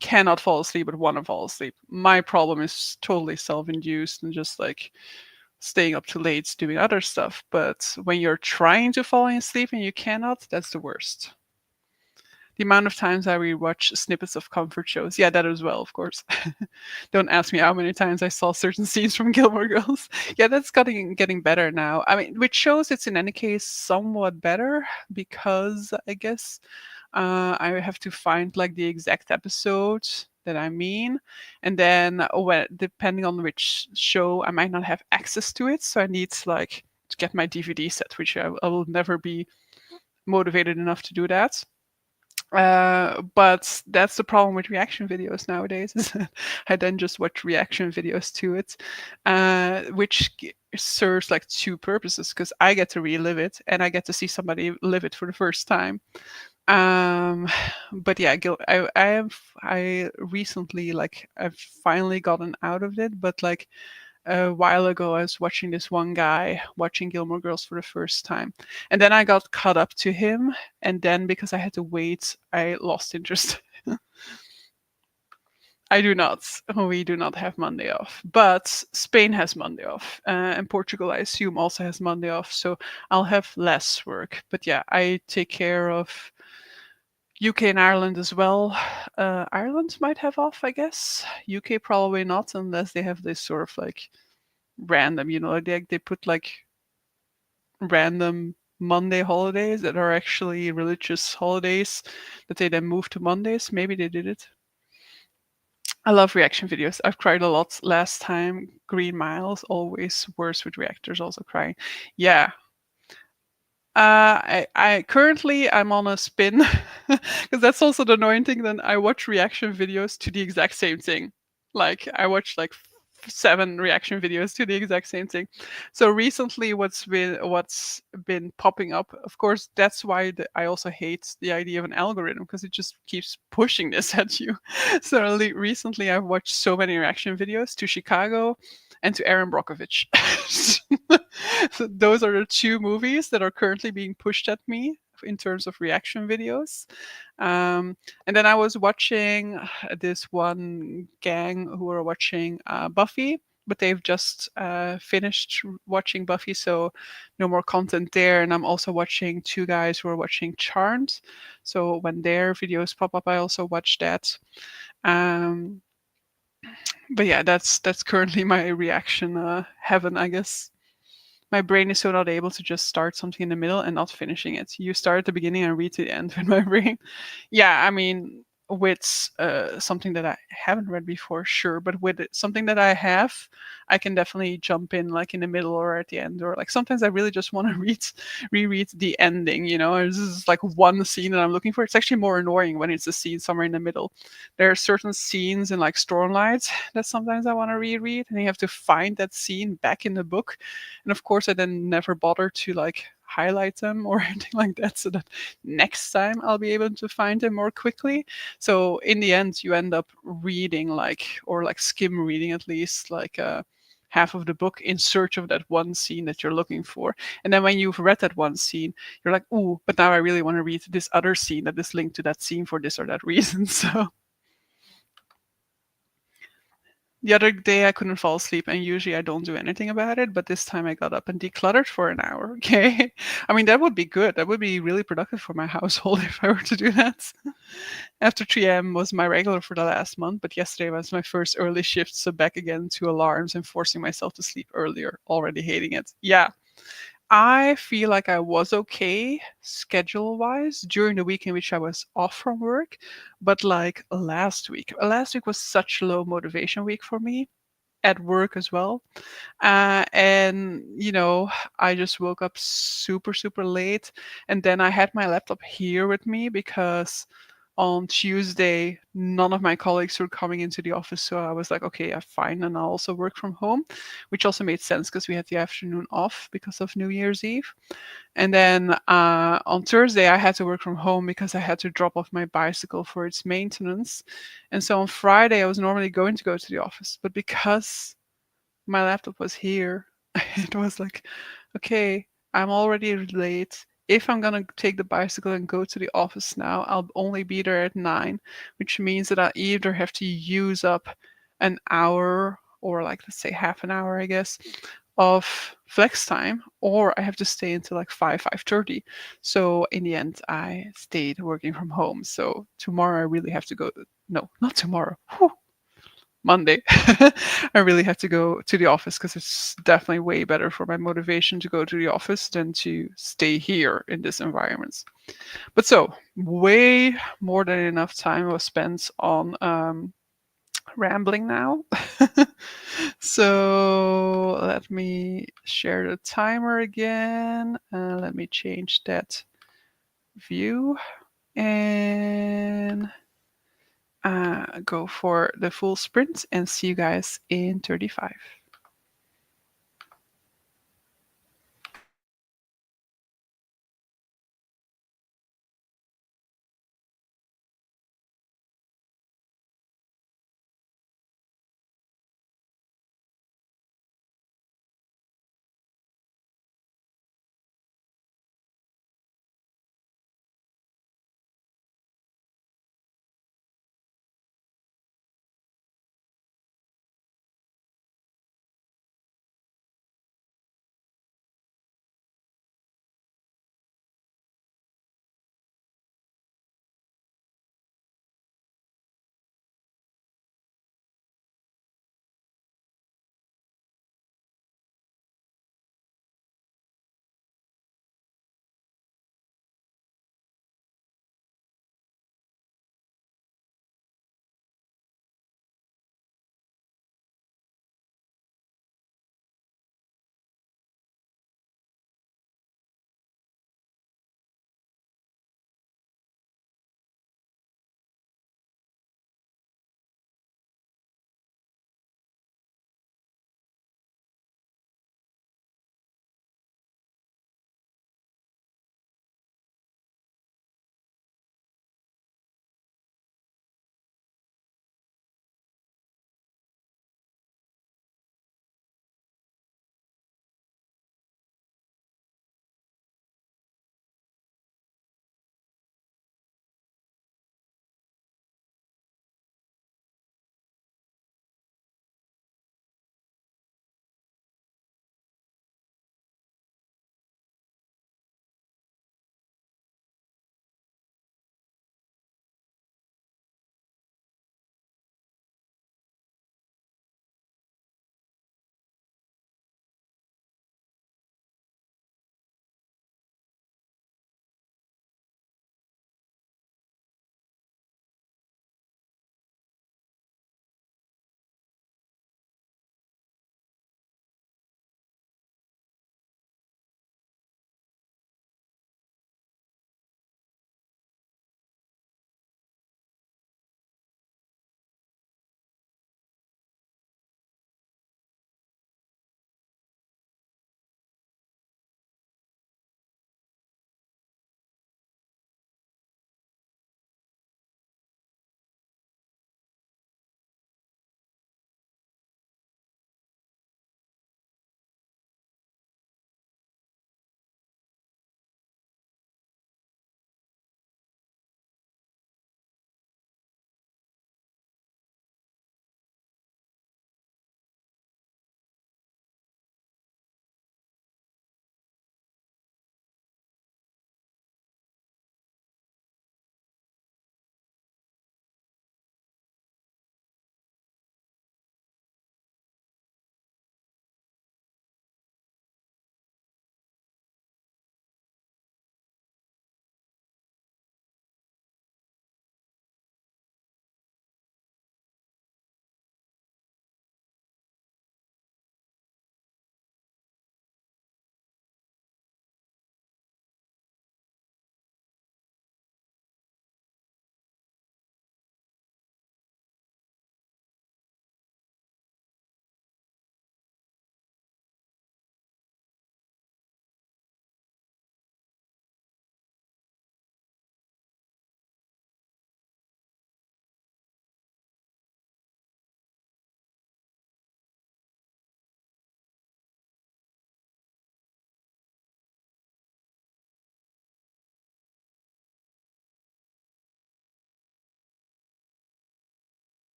cannot fall asleep but want to fall asleep. My problem is totally self-induced and just like staying up too late doing other stuff. But when you're trying to fall asleep and you cannot, that's the worst. The amount of times I rewatch snippets of comfort shows. Yeah, that as well, of course. Don't ask me how many times I saw certain scenes from Gilmore Girls. Yeah, that's getting better now. I mean, which shows it's in any case somewhat better because I guess I have to find like the exact episode that I mean, and then when depending on which show, I might not have access to it, so I need like to get my DVD set, which I will never be motivated enough to do that. But that's the problem with reaction videos nowadays. Is that I then just watch reaction videos to it, which serves like two purposes because I get to relive it and I get to see somebody live it for the first time. Um, but yeah, I recently like I've finally gotten out of it, but like a while ago, I was watching this one guy watching Gilmore Girls for the first time. And then I got caught up to him. And then because I had to wait, I lost interest. I do not. We do not have Monday off. But Spain has Monday off. And Portugal, I assume, also has Monday off. So I'll have less work. But yeah, I take care of UK and Ireland as well. Ireland might have off, I guess. UK probably not, unless they have this sort of like random, like they put like random Monday holidays that are actually religious holidays that they then move to Mondays. Maybe they did it. I love reaction videos. I've cried a lot last time. Green Miles, always worse with reactors also crying. Yeah. I currently I'm on a spin because that's also the annoying thing. Then I watch reaction videos to the exact same thing. Like I watch like seven reaction videos to the exact same thing. So recently, what's been popping up? Of course, that's why I also hate the idea of an algorithm because it just keeps pushing this at you. So recently, I've watched so many reaction videos to Chicago and to Aaron Brockovich. So those are the two movies that are currently being pushed at me in terms of reaction videos. And then I was watching this one gang who are watching Buffy, but they've just finished watching Buffy, so no more content there. And I'm also watching two guys who are watching Charmed. So when their videos pop up, I also watch that. Um, but yeah, that's currently my reaction heaven, I guess. My brain is so not able to just start something in the middle and not finishing it. You start at the beginning and read to the end with my brain. Yeah, I mean, with something that I haven't read before, sure, but with something that I have, I can definitely jump in like in the middle or at the end, or like sometimes I really just want to reread the ending. Or this is like one scene that I'm looking for. It's actually more annoying when it's a scene somewhere in the middle. There are certain scenes in like Stormlight that sometimes I want to reread, and you have to find that scene back in the book, and of course I then never bother to like highlight them or anything like that so that next time I'll be able to find them more quickly. So in the end you end up reading like, or like skim reading at least, like half of the book in search of that one scene that you're looking for. And then when you've read that one scene, you're like, ooh, but now I really want to read this other scene that is linked to that scene for this or that reason. So the other day I couldn't fall asleep, and usually I don't do anything about it, but this time I got up and decluttered for an hour. Okay. I mean, that would be good. That would be really productive for my household if I were to do that. After 3 a.m. was my regular for the last month, but yesterday was my first early shift, so back again to alarms and forcing myself to sleep earlier. Already hating it. Yeah. I feel like I was okay schedule wise during the week in which I was off from work, but like last week was such a low motivation week for me at work as well. And I just woke up super, super late, and then I had my laptop here with me because on Tuesday, none of my colleagues were coming into the office, so I was like, okay, yeah, fine, and I'll also work from home, which also made sense because we had the afternoon off because of New Year's Eve. And then on Thursday, I had to work from home because I had to drop off my bicycle for its maintenance. And so on Friday, I was normally going to go to the office, but because my laptop was here, it was like, okay, I'm already late. If I'm gonna take the bicycle and go to the office now, I'll only be there at 9, which means that I either have to use up an hour or like let's say half an hour, I guess, of flex time, or I have to stay until like 5:30. So in the end, I stayed working from home. So tomorrow I really have to go. No, not tomorrow. Whew, Monday. I really have to go to the office because it's definitely way better for my motivation to go to the office than to stay here in this environment. But so, way more than enough time was spent on rambling now. So, let me share the timer again. Let me change that view and go for the full sprint and see you guys in 35.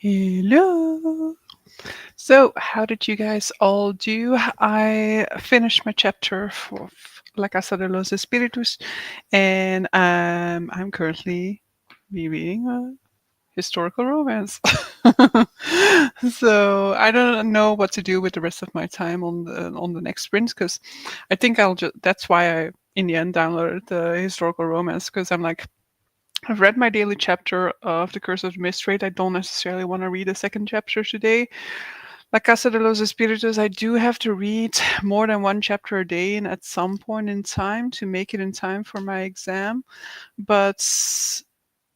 Hello. So, how did you guys all do? I finished my chapter for La Casa de los Espíritus, and I'm currently rereading a historical romance. So I don't know what to do with the rest of my time on the next sprint because I think I'll just. That's why I in the end downloaded the historical romance because I'm like I've read my daily chapter of The Curse of the Mist. I don't necessarily want to read a second chapter today. La Casa de los Espíritus, I do have to read more than one chapter a day and at some point in time to make it in time for my exam. But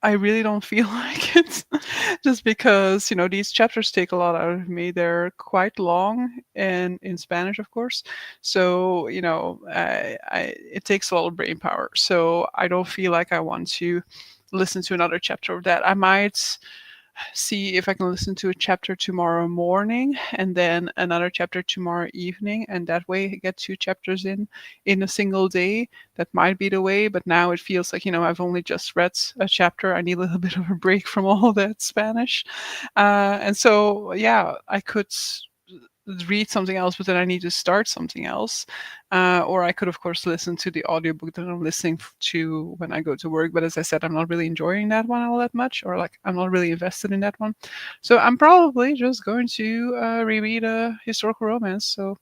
I really don't feel like it just because, these chapters take a lot out of me. They're quite long and in Spanish, of course. So, it takes a lot of brain power. So I don't feel like I want to listen to another chapter of that. I might see if I can listen to a chapter tomorrow morning and then another chapter tomorrow evening, and that way get two chapters in a single day. That might be the way, but now it feels like I've only just read a chapter. I need a little bit of a break from all that Spanish, and so yeah, I could read something else, but then I need to start something else. Or I could, of course, listen to the audiobook that I'm listening to when I go to work. But as I said, I'm not really enjoying that one all that much, or like I'm not really invested in that one. So I'm probably just going to reread a historical romance. So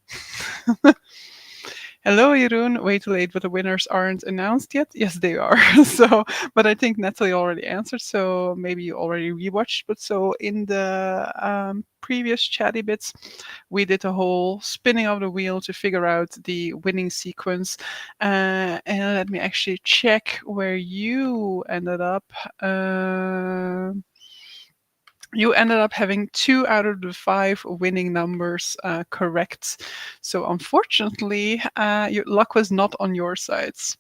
hello, Jeroen. Way too late, but the winners aren't announced yet. Yes, they are. So, but I think Natalie already answered. So maybe you already rewatched. But so in the previous chatty bits, we did a whole spinning of the wheel to figure out the winning sequence. And let me actually check where you ended up. You ended up having 2 out of the 5 winning numbers correct. So unfortunately, your luck was not on your sides.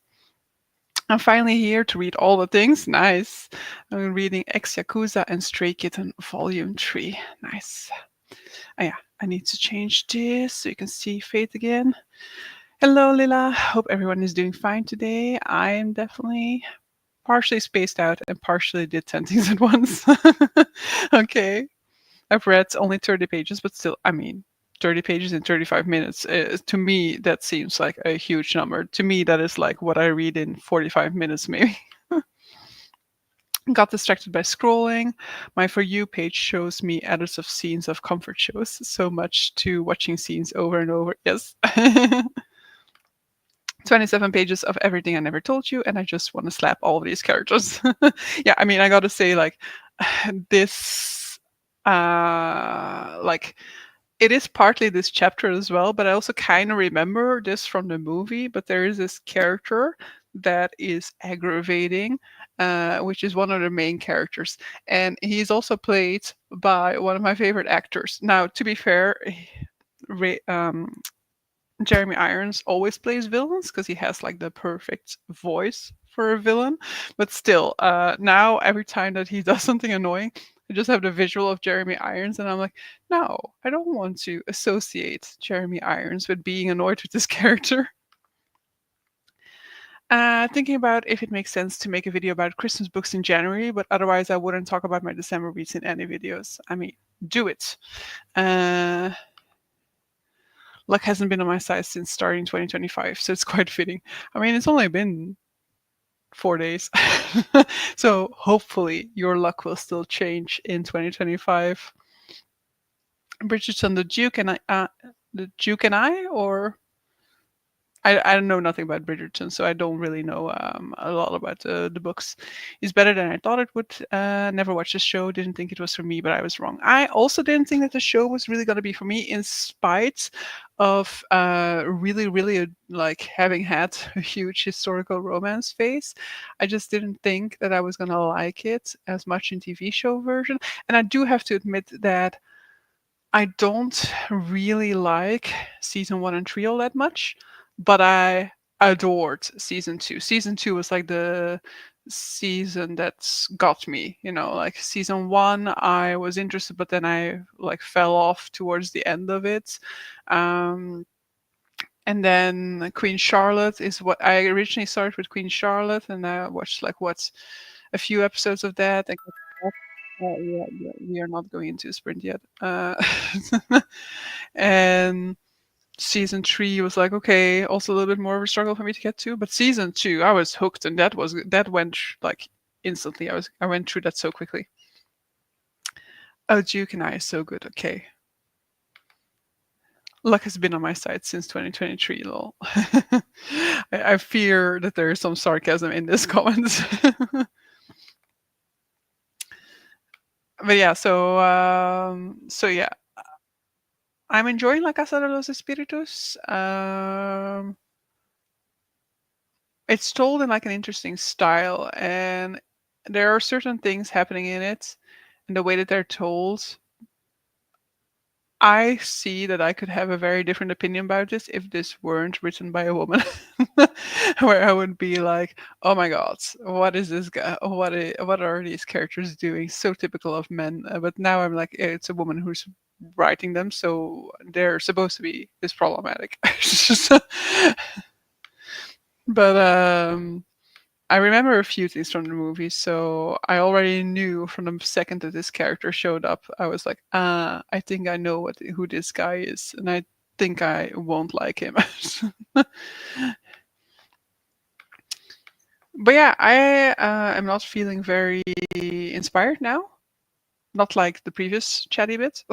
I'm finally here to read all the things. Nice. I'm reading Ex Yakuza and Stray Kitten Volume 3. Nice. Oh, yeah, I need to change this so you can see Faith again. Hello, Lila. Hope everyone is doing fine today. I am definitely partially spaced out and partially did 10 things at once. Okay. I've read only 30 pages, but still, I mean, 30 pages in 35 minutes. To me, that seems like a huge number. To me, that is like what I read in 45 minutes, maybe. Got distracted by scrolling. My For You page shows me edits of scenes of comfort shows. So much to watching scenes over and over. Yes. 27 pages of everything I never told you, and I just want to slap all of these characters. Yeah, I mean, I gotta say, like, this, like, it is partly this chapter as well, but I also kind of remember this from the movie. But there is this character that is aggravating, which is one of the main characters, and he's also played by one of my favorite actors. Now, to be fair, Jeremy Irons always plays villains because he has like the perfect voice for a villain. But still, now every time that he does something annoying, I just have the visual of Jeremy Irons, and I'm like, no, I don't want to associate Jeremy Irons with being annoyed with this character. Thinking about if it makes sense to make a video about Christmas books in January, but otherwise I wouldn't talk about my December reads in any videos. I mean, do it. Uh, Luck hasn't been on my side since starting 2025, so it's quite fitting. I mean, it's only been 4 days. So hopefully your luck will still change in 2025. Bridgerton, the Duke and I, or I know nothing about Bridgerton, so I don't really know a lot about the books. It's better than I thought it would. Never watched the show, didn't think it was for me, but I was wrong. I also didn't think that the show was really going to be for me, in spite of really, really like having had a huge historical romance phase. I just didn't think that I was going to like it as much in TV show version. And I do have to admit that I don't really like season 1 and 3 all that much, but I adored season 2. Season 2 was like the season that's got me, like season 1 I was interested, but then I like fell off towards the end of it. Um and then Queen Charlotte is what I originally started with. Queen Charlotte, and I watched like what, a few episodes of that. Yeah, yeah, we are not going into a sprint yet. And season 3 was like, okay, also a little bit more of a struggle for me to get to. But season 2, I was hooked, and that went like instantly. I went through that so quickly. Oh, Duke and I is so good. Okay, luck has been on my side since 2023. Lol. I fear that there is some sarcasm in this comment. But yeah, so yeah, I'm enjoying La Casa de los Espíritus. It's told in like an interesting style, and there are certain things happening in it, and the way that they're told. I see that I could have a very different opinion about this if this weren't written by a woman, where I would be like, "Oh my god, what is this guy? What are these characters doing? So typical of men." But now I'm like, it's a woman who's writing them, so they're supposed to be this problematic. But I remember a few things from the movie, so I already knew from the second that this character showed up. I was like, I think I know who this guy is, and I think I won't like him. But yeah, I am not feeling very inspired now. Not like the previous chatty bit.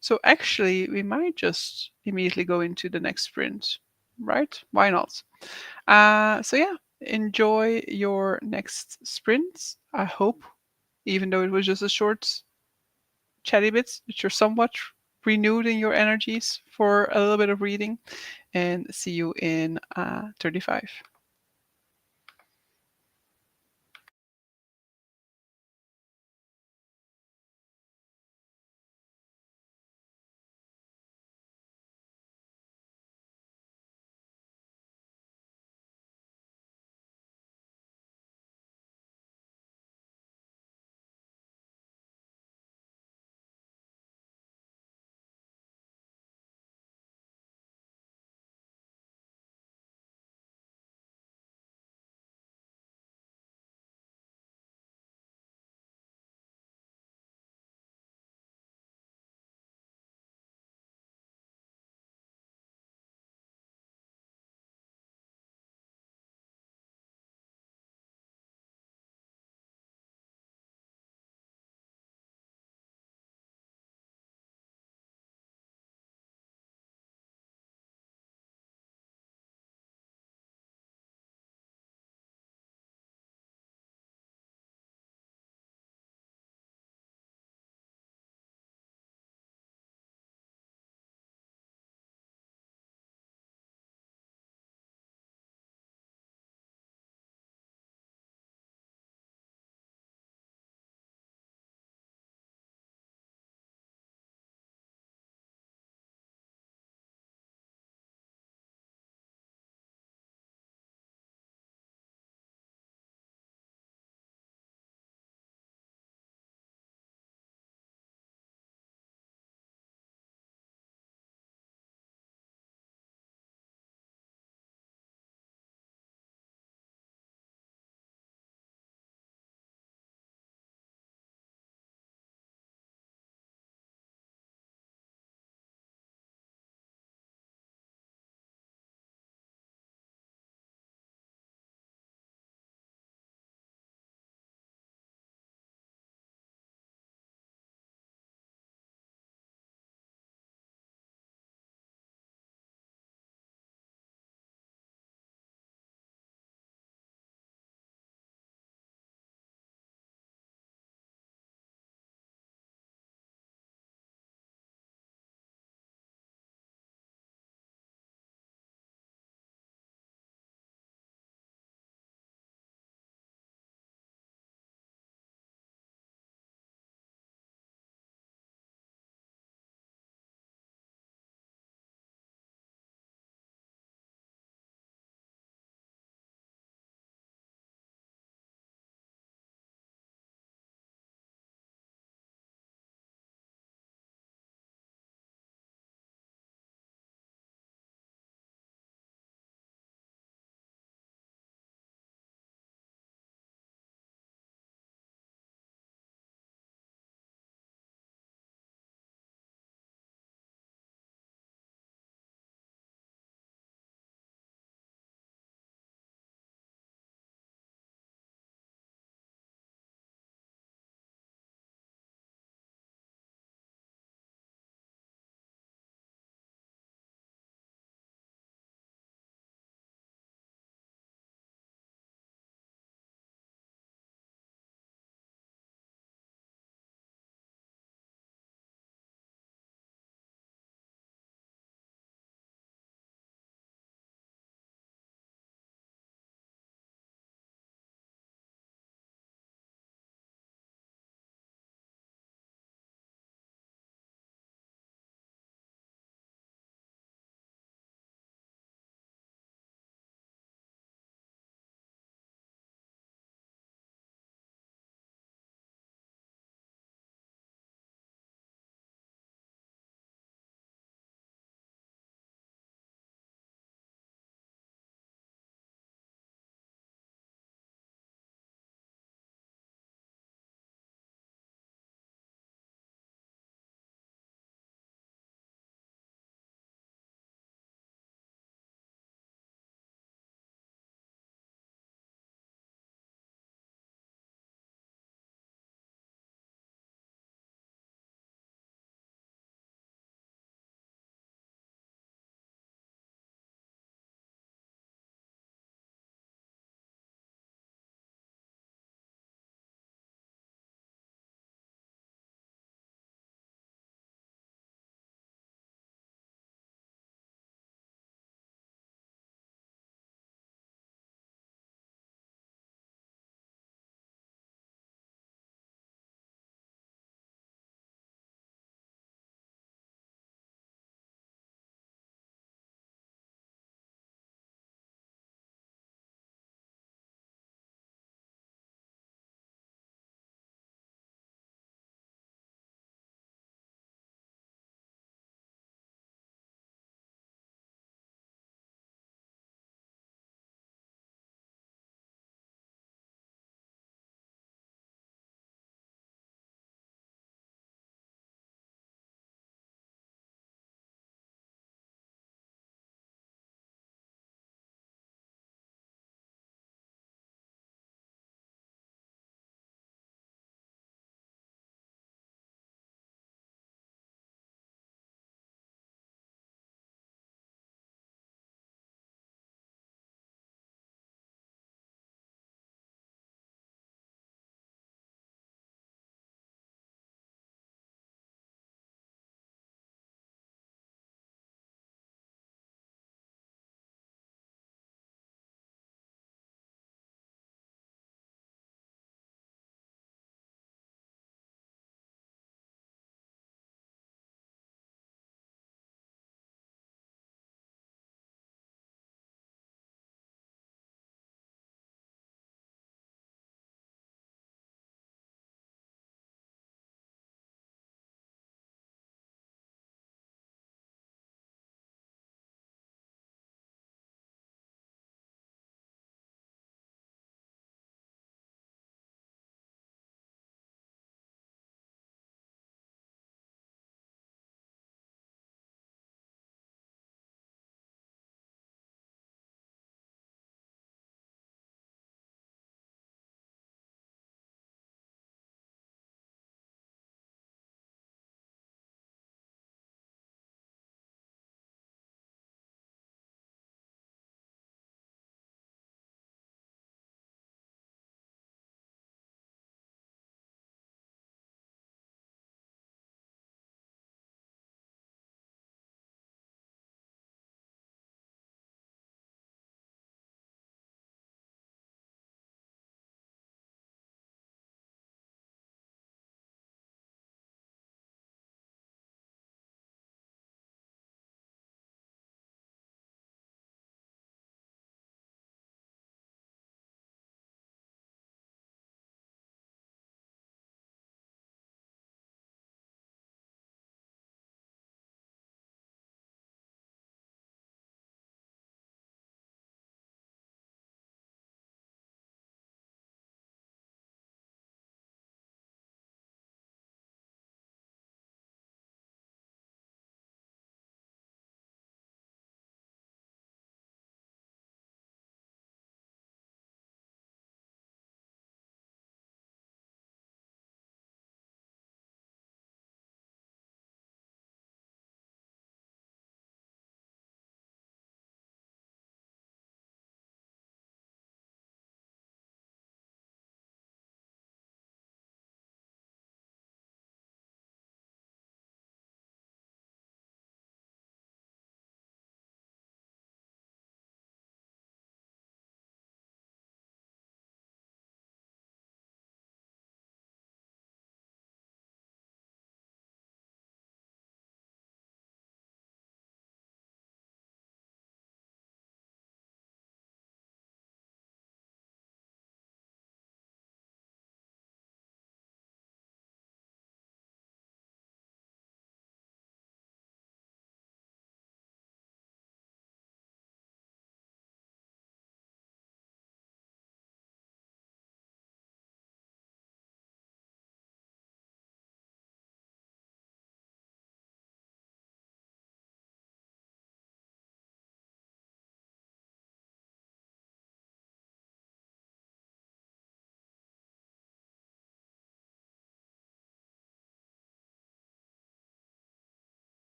So actually, we might just immediately go into the next sprint, right? Why not? So yeah, enjoy your next sprint. I hope, even though it was just a short chatty bit, that you're somewhat renewed in your energies for a little bit of reading. And see you in 35.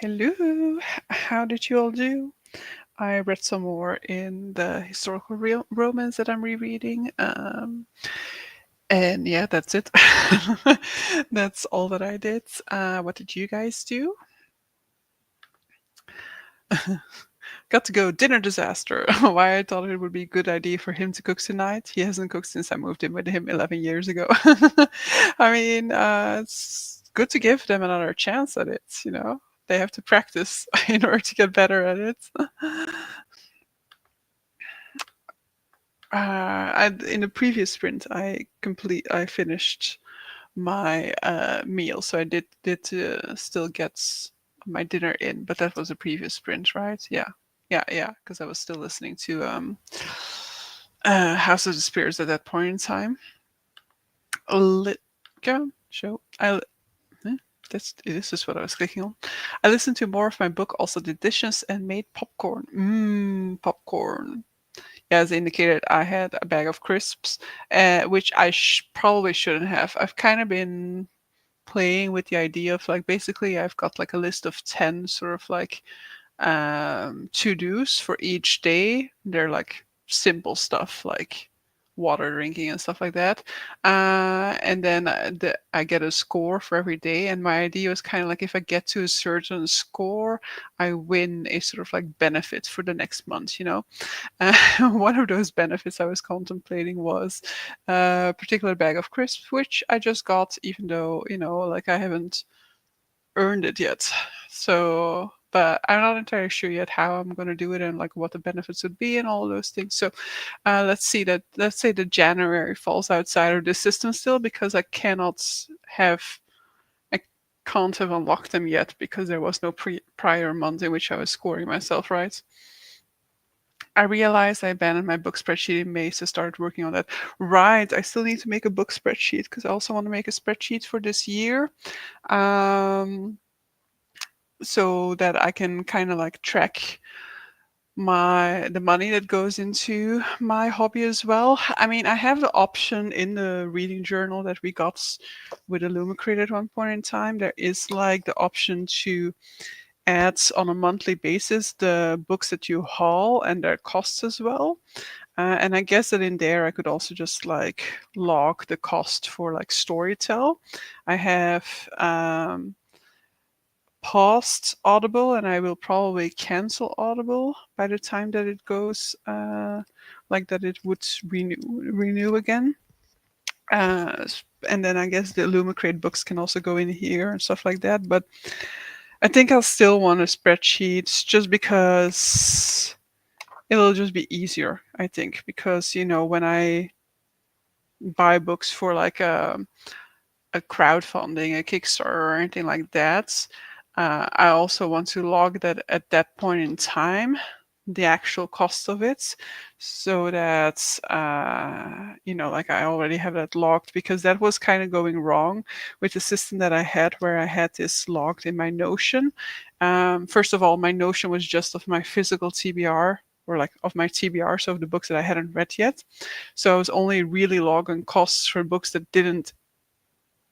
Hello, how did you all do? I read some more in the historical romance that I'm rereading. And yeah, that's it. That's all that I did. What did you guys do? Got to go dinner disaster. Why I thought it would be a good idea for him to cook tonight. He hasn't cooked since I moved in with him 11 years ago. I mean, it's good to give them another chance at it. They have to practice in order to get better at it. In the previous sprint, I finished my meal, so I did still get my dinner in, but that was a previous sprint, right? Yeah, yeah, because I was still listening to House of the Spirits at that point in time. Go show. This is what I was clicking on. I listened to more of my book, also did dishes and made popcorn. Popcorn. Yeah, as indicated, I had a bag of crisps, which I probably shouldn't have. I've kind of been playing with the idea of like basically I've got like a list of 10 sort of like to dos for each day. They're like simple stuff like water drinking and stuff like that. And then I get a score for every day. And my idea was kind of like if I get to a certain score, I win a sort of like benefit for the next month. One of those benefits I was contemplating was a particular bag of crisps, which I just got, even though, like I haven't earned it yet. So, but I'm not entirely sure yet how I'm going to do it and like what the benefits would be and all those things. So, let's say that January falls outside of this system still because I can't have unlocked them yet because there was no prior month in which I was scoring myself, right? I realized I abandoned my book spreadsheet in May, so started working on that. Right, I still need to make a book spreadsheet because I also want to make a spreadsheet for this year, um, so that I can kind of like track the money that goes into my hobby as well. I mean, I have the option in the reading journal that we got with Illumicrate at one point in time. There is like the option to add on a monthly basis the books that you haul and their costs as well. And I guess that in there I could also just like log the cost for like Storytel. I have paused Audible and I will probably cancel Audible by the time that it goes like that it would renew again. And then I guess the Illumicrate books can also go in here and stuff like that. But I think I'll still want a spreadsheet just because it'll just be easier, I think, because when I buy books for like a crowdfunding, a Kickstarter, or anything like that, I also want to log that at that point in time, the actual cost of it, so that like I already have that logged because that was kind of going wrong with the system that I had, where I had this logged in my Notion. First of all, my Notion was just of my physical TBR. Or like of my TBR, so of the books that I hadn't read yet. So I was only really logging costs for books that didn't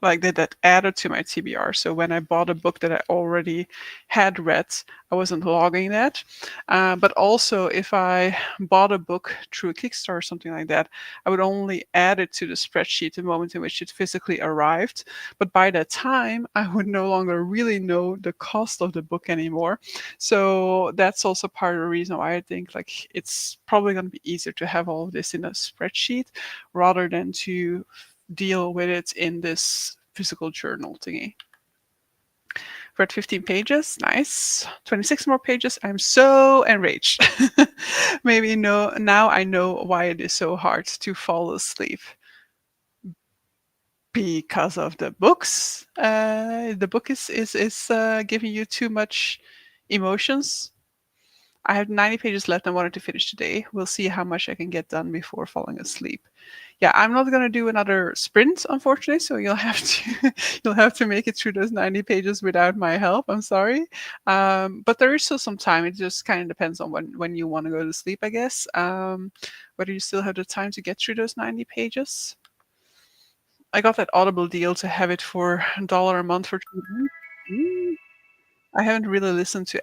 like that added to my TBR. So when I bought a book that I already had read, I wasn't logging that. But also, if I bought a book through a Kickstarter or something like that, I would only add it to the spreadsheet the moment in which it physically arrived. But by that time, I would no longer really know the cost of the book anymore. So that's also part of the reason why I think like it's probably going to be easier to have all of this in a spreadsheet rather than to deal with it in this physical journal thingy. Read 15 pages, nice. 26 more pages. I'm so enraged. Maybe now I know why it is so hard to fall asleep. Because of the books. The book is giving you too much emotions. I have 90 pages left and wanted to finish today. We'll see how much I can get done before falling asleep. Yeah, I'm not gonna do another sprint, unfortunately. So you'll have to you'll have to make it through those 90 pages without my help. I'm sorry, but there is still some time. It just kind of depends on when you want to go to sleep, I guess. Whether you still have the time to get through those 90 pages. I got that Audible deal to have it for $1 a month for 2 months. I haven't really listened to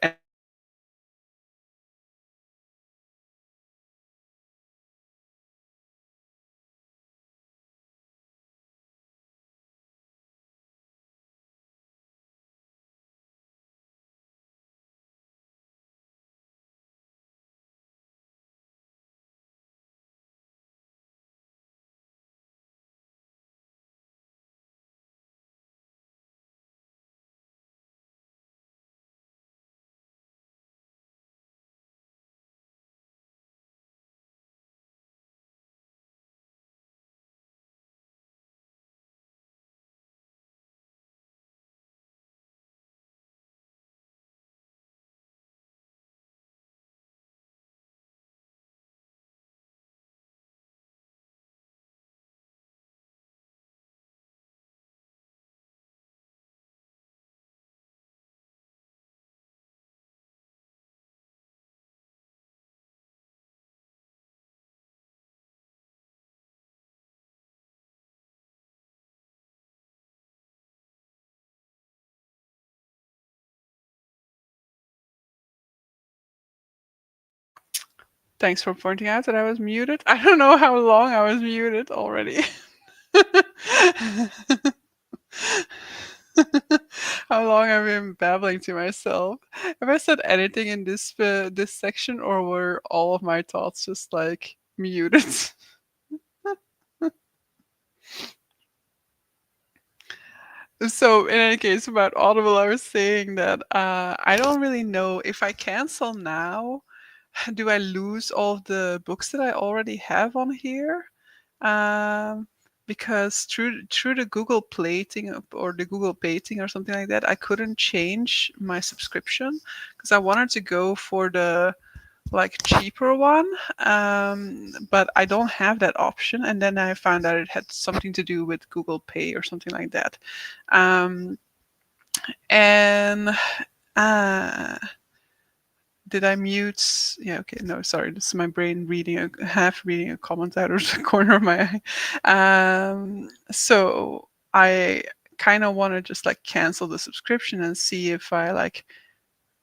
Thanks for pointing out that I was muted. I don't know how long I was muted already. How long I've been babbling to myself. Have I said anything in this section, or were all of my thoughts just like muted? So in any case, about Audible, I was saying that I don't really know if I cancel now. Do I lose all of the books that I already have on here? Um, because through the Google Play thing or the Google Pay thing or something like that, I couldn't change my subscription because I wanted to go for the like cheaper one, but I don't have that option. And then I found out it had something to do with Google Pay or something like that. Um, and uh, did I mute? Yeah, okay. No, sorry. This is my brain reading half reading a comment out of the corner of my eye. So I kind of want to just like cancel the subscription and see if I like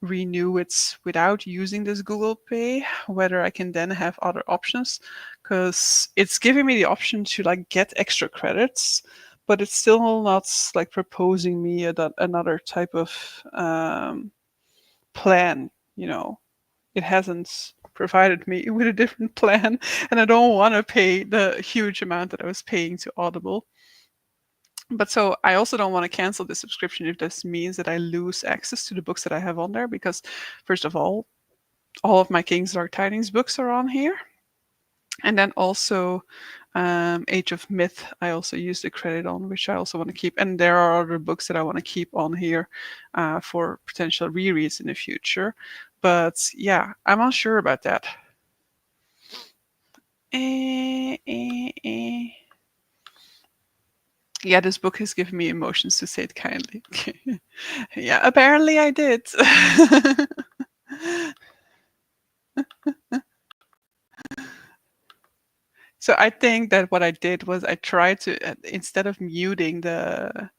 renew it without using this Google Pay, whether I can then have other options, because it's giving me the option to like get extra credits, but it's still not like proposing me another type of plan, you know. It hasn't provided me with a different plan, and I don't want to pay the huge amount that I was paying to Audible. But so I also don't want to cancel the subscription if this means that I lose access to the books that I have on there, because first of all of my King's Dark Tidings books are on here. And then also Age of Myth, I also use the credit on, which I also want to keep. And there are other books that I want to keep on here for potential rereads in the future. But yeah, I'm unsure about that. Eh, eh, eh. Yeah, this book has given me emotions, to say it kindly. Yeah, apparently I did. So I think that what I did was I tried to instead of muting the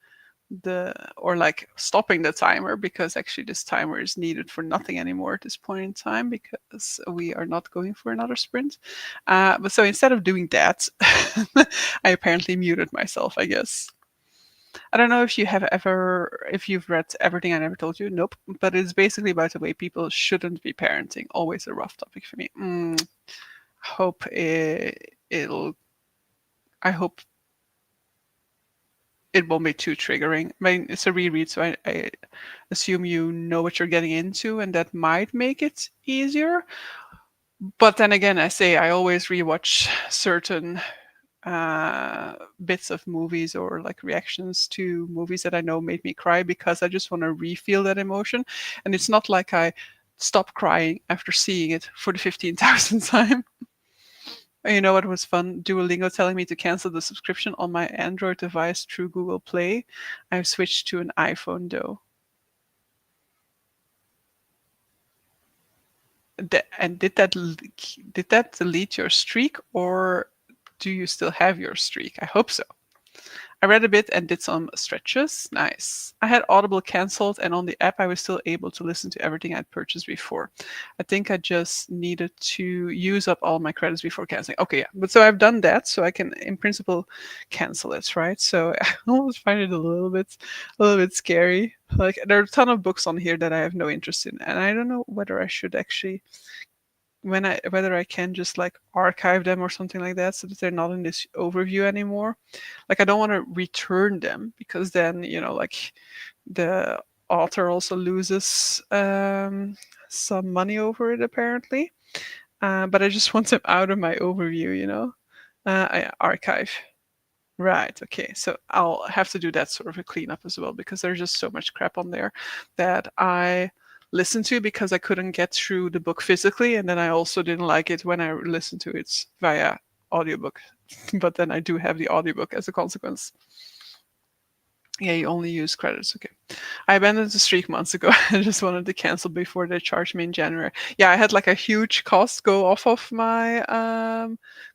or like stopping the timer, because actually this timer is needed for nothing anymore at this point in time because we are not going for another sprint. But so instead of doing that, I apparently muted myself, I guess. I don't know if you have ever, if you've read Everything I Never Told You. Nope. But it's basically about the way people shouldn't be parenting. Always a rough topic for me. Hope it'll. I hope it won't be too triggering. I mean, it's a reread, so I assume you know what you're getting into, and that might make it easier. But then again, I say I always rewatch certain bits of movies or like reactions to movies that I know made me cry, because I just want to refeel that emotion. And it's not like I stop crying after seeing it for the 15,000th time. You know what was fun? Duolingo telling me to cancel the subscription on my Android device through Google Play. I've switched to an iPhone though. And did that delete your streak, or do you still have your streak? I hope so. I read a bit and did some stretches. Nice. I had Audible cancelled, and on the app, I was still able to listen to everything I'd purchased before. I think I just needed to use up all my credits before canceling. Okay, yeah. But so I've done that, so I can, in principle, cancel it, right? So I almost find it a little bit scary. Like there are a ton of books on here that I have no interest in, and I don't know whether I should actually whether I can just like archive them or something like that so that they're not in this overview anymore. Like I don't want to return them because then, like the author also loses some money over it apparently. But I just want them out of my overview. I archive. Right. Okay. So I'll have to do that sort of a cleanup as well because there's just so much crap on there that I listened to because I couldn't get through the book physically, and then I also didn't like it when I listened to it via audiobook. But then I do have the audiobook as a consequence. Yeah, you only use credits. Okay. I abandoned the streak months ago. I just wanted to cancel before they charged me in January. Yeah, I had like a huge cost go off of my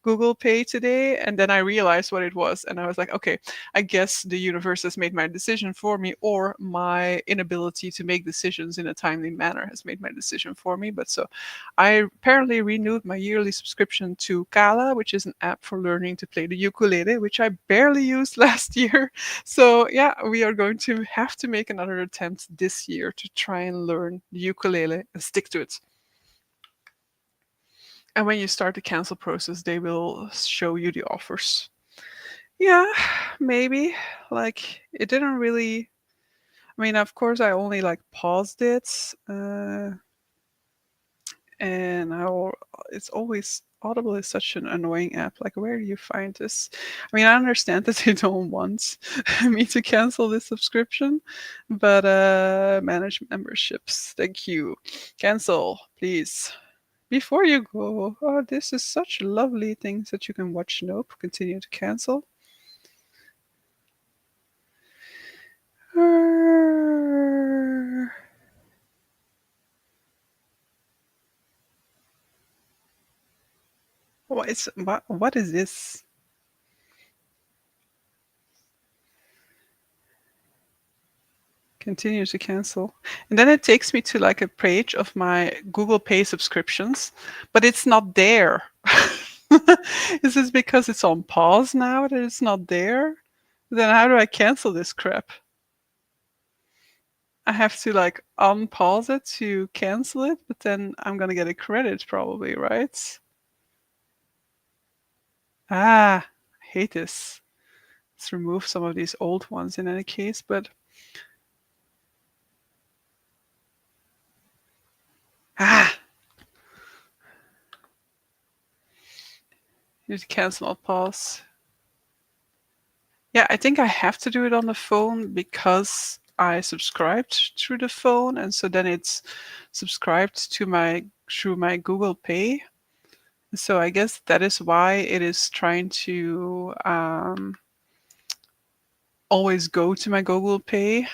Google Pay today, and then I realized what it was, and I was like, okay, I guess the universe has made my decision for me, or my inability to make decisions in a timely manner has made my decision for me. But so I apparently renewed my yearly subscription to Kala, which is an app for learning to play the ukulele, which I barely used last year. So yeah, we are going to have to make another attempt this year to try and learn the ukulele and stick to it. And when you start the cancel process, they will show you the offers. Yeah, maybe. Like it didn't really. I mean, of course, I only like paused it, and it's always Audible is such an annoying app. Like, where do you find this? I mean, I understand that they don't want me to cancel this subscription, but manage memberships. Thank you. Cancel, please. Before you go, oh, this is such lovely things that you can watch. Nope. Continue to cancel. What is this? Continue to cancel. And then it takes me to like a page of my Google Pay subscriptions, but it's not there. Is this because it's on pause now that it's not there? Then how do I cancel this crap? I have to like unpause it to cancel it, but then I'm gonna get a credit probably, right? Ah, I hate this. Let's remove some of these old ones in any case, but ah, you need to cancel not pause. Yeah, I think I have to do it on the phone because I subscribed through the phone, and so then it's subscribed to my through my Google Pay. So I guess that is why it is trying to always go to my Google Pay.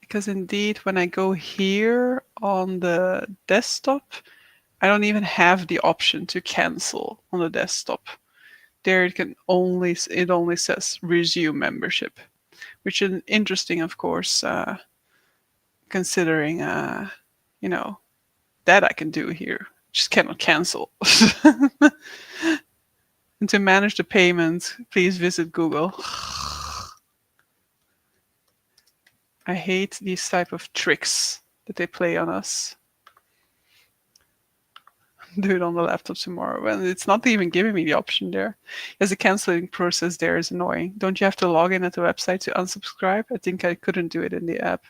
Because indeed, when I go here on the desktop, I don't even have the option to cancel on the desktop. There it only says resume membership, which is interesting, of course, considering you know that I can do here. Just cannot cancel. And to manage the payment, please visit Google. I hate these type of tricks that they play on us. Do it on the laptop tomorrow. And it's not even giving me the option there. As the canceling process there is annoying. Don't you have to log in at the website to unsubscribe? I think I couldn't do it in the app.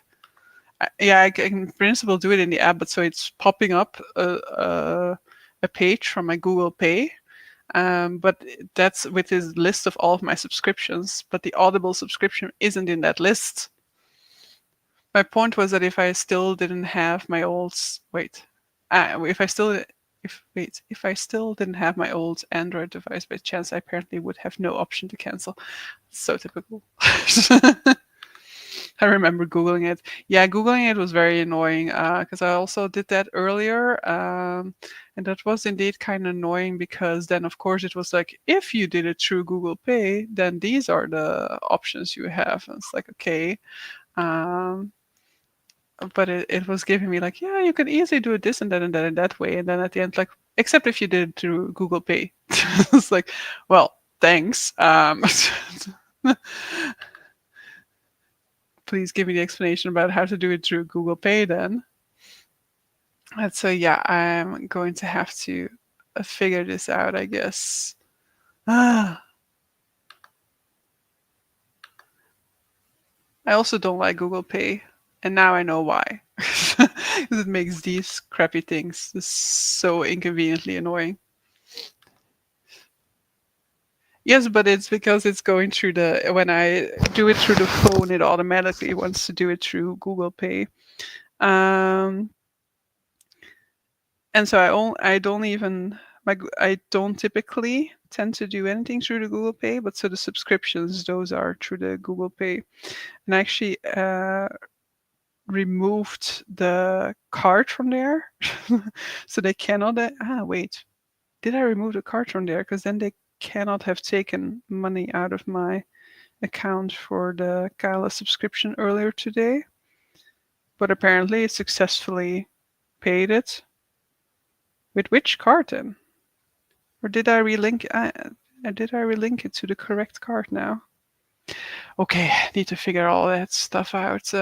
Yeah, I can in principle do it in the app, but so it's popping up a page from my Google Pay. But that's with this list of all of my subscriptions. But the Audible subscription isn't in that list. My point was that if I still didn't have my old if I still didn't have my old Android device by chance, I apparently would have no option to cancel. So typical. I remember Googling it. Yeah, Googling it was very annoying because I also did that earlier. And that was indeed kind of annoying because then, of course, it was like, if you did it through Google Pay, then these are the options you have. And it's like, okay. Um, but it was giving me like, yeah, you can easily do it this and that and that and that way. And then at the end, like, except if you did it through Google Pay. It's like, well, thanks. Please give me the explanation about how to do it through Google Pay then. And so, yeah, I'm going to have to figure this out, I guess. Ah, I also don't like Google Pay, and now I know why. 'Cause it makes these crappy things so inconveniently annoying. Yes, but it's because it's going through the when I do it through the phone, it automatically wants to do it through Google Pay. Um, and so I don't even I don't typically tend to do anything through the Google Pay, but so the subscriptions those are through the Google Pay. And I actually removed the card from there, so they cannot. Wait, did I remove the card from there? Because then they cannot have taken money out of my account for the Kala subscription earlier today. But apparently, it successfully paid it. With which card then? Or did I relink? Did I relink it to the correct card now? Okay, I need to figure all that stuff out.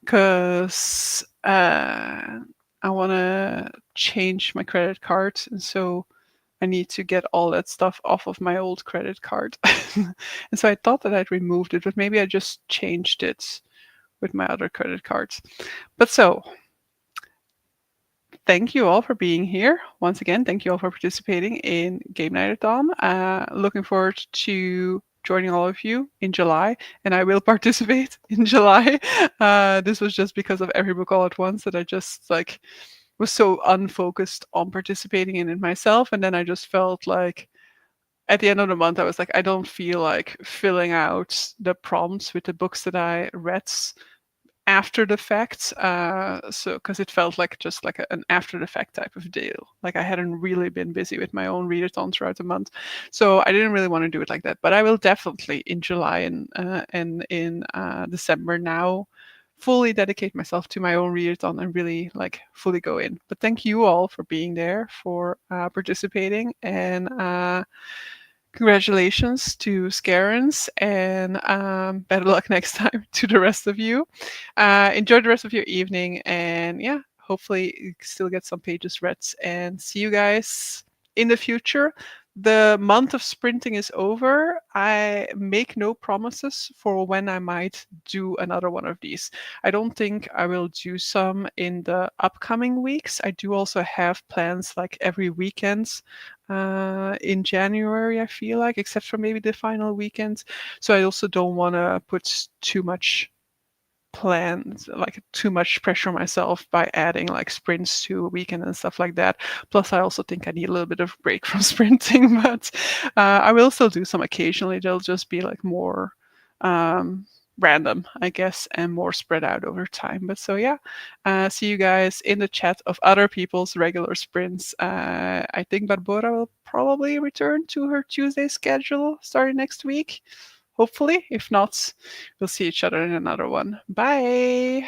Because I want to change my credit card, and so I need to get all that stuff off of my old credit card. And so I thought that I'd removed it, but maybe I just changed it with my other credit cards. But so, thank you all for being here. Once again, thank you all for participating in Gamenightathon. Looking forward to joining all of you in July, and I will participate in July. This was just because of Every Book All at Once that I just like was so unfocused on participating in it myself, and then I just felt like at the end of the month I was like, I don't feel like filling out the prompts with the books that I read after the fact, so because it felt like just like an after the fact type of deal, like I hadn't really been busy with my own readathon throughout the month, so I didn't really want to do it like that. But I will definitely in July and in December now fully dedicate myself to my own readathon and really like fully go in. But thank you all for being there, for participating, and congratulations to Scarens, and better luck next time to the rest of you. Enjoy the rest of your evening, and yeah, hopefully you still get some pages read. And see you guys in the future. The month of sprinting is over. I make no promises for when I might do another one of these. I don't think I will do some in the upcoming weeks. I do also have plans like every weekend in January, I feel like, except for maybe the final weekend. So I also don't want to put too much plans, like too much pressure on myself by adding like sprints to a weekend and stuff like that. Plus, I also think I need a little bit of break from sprinting, but I will still do some occasionally. They'll just be like more um, random, I guess, and more spread out over time. But so yeah, see you guys in the chat of other people's regular sprints. I think Barbora will probably return to her Tuesday schedule starting next week. Hopefully. If not, we'll see each other in another one. Bye.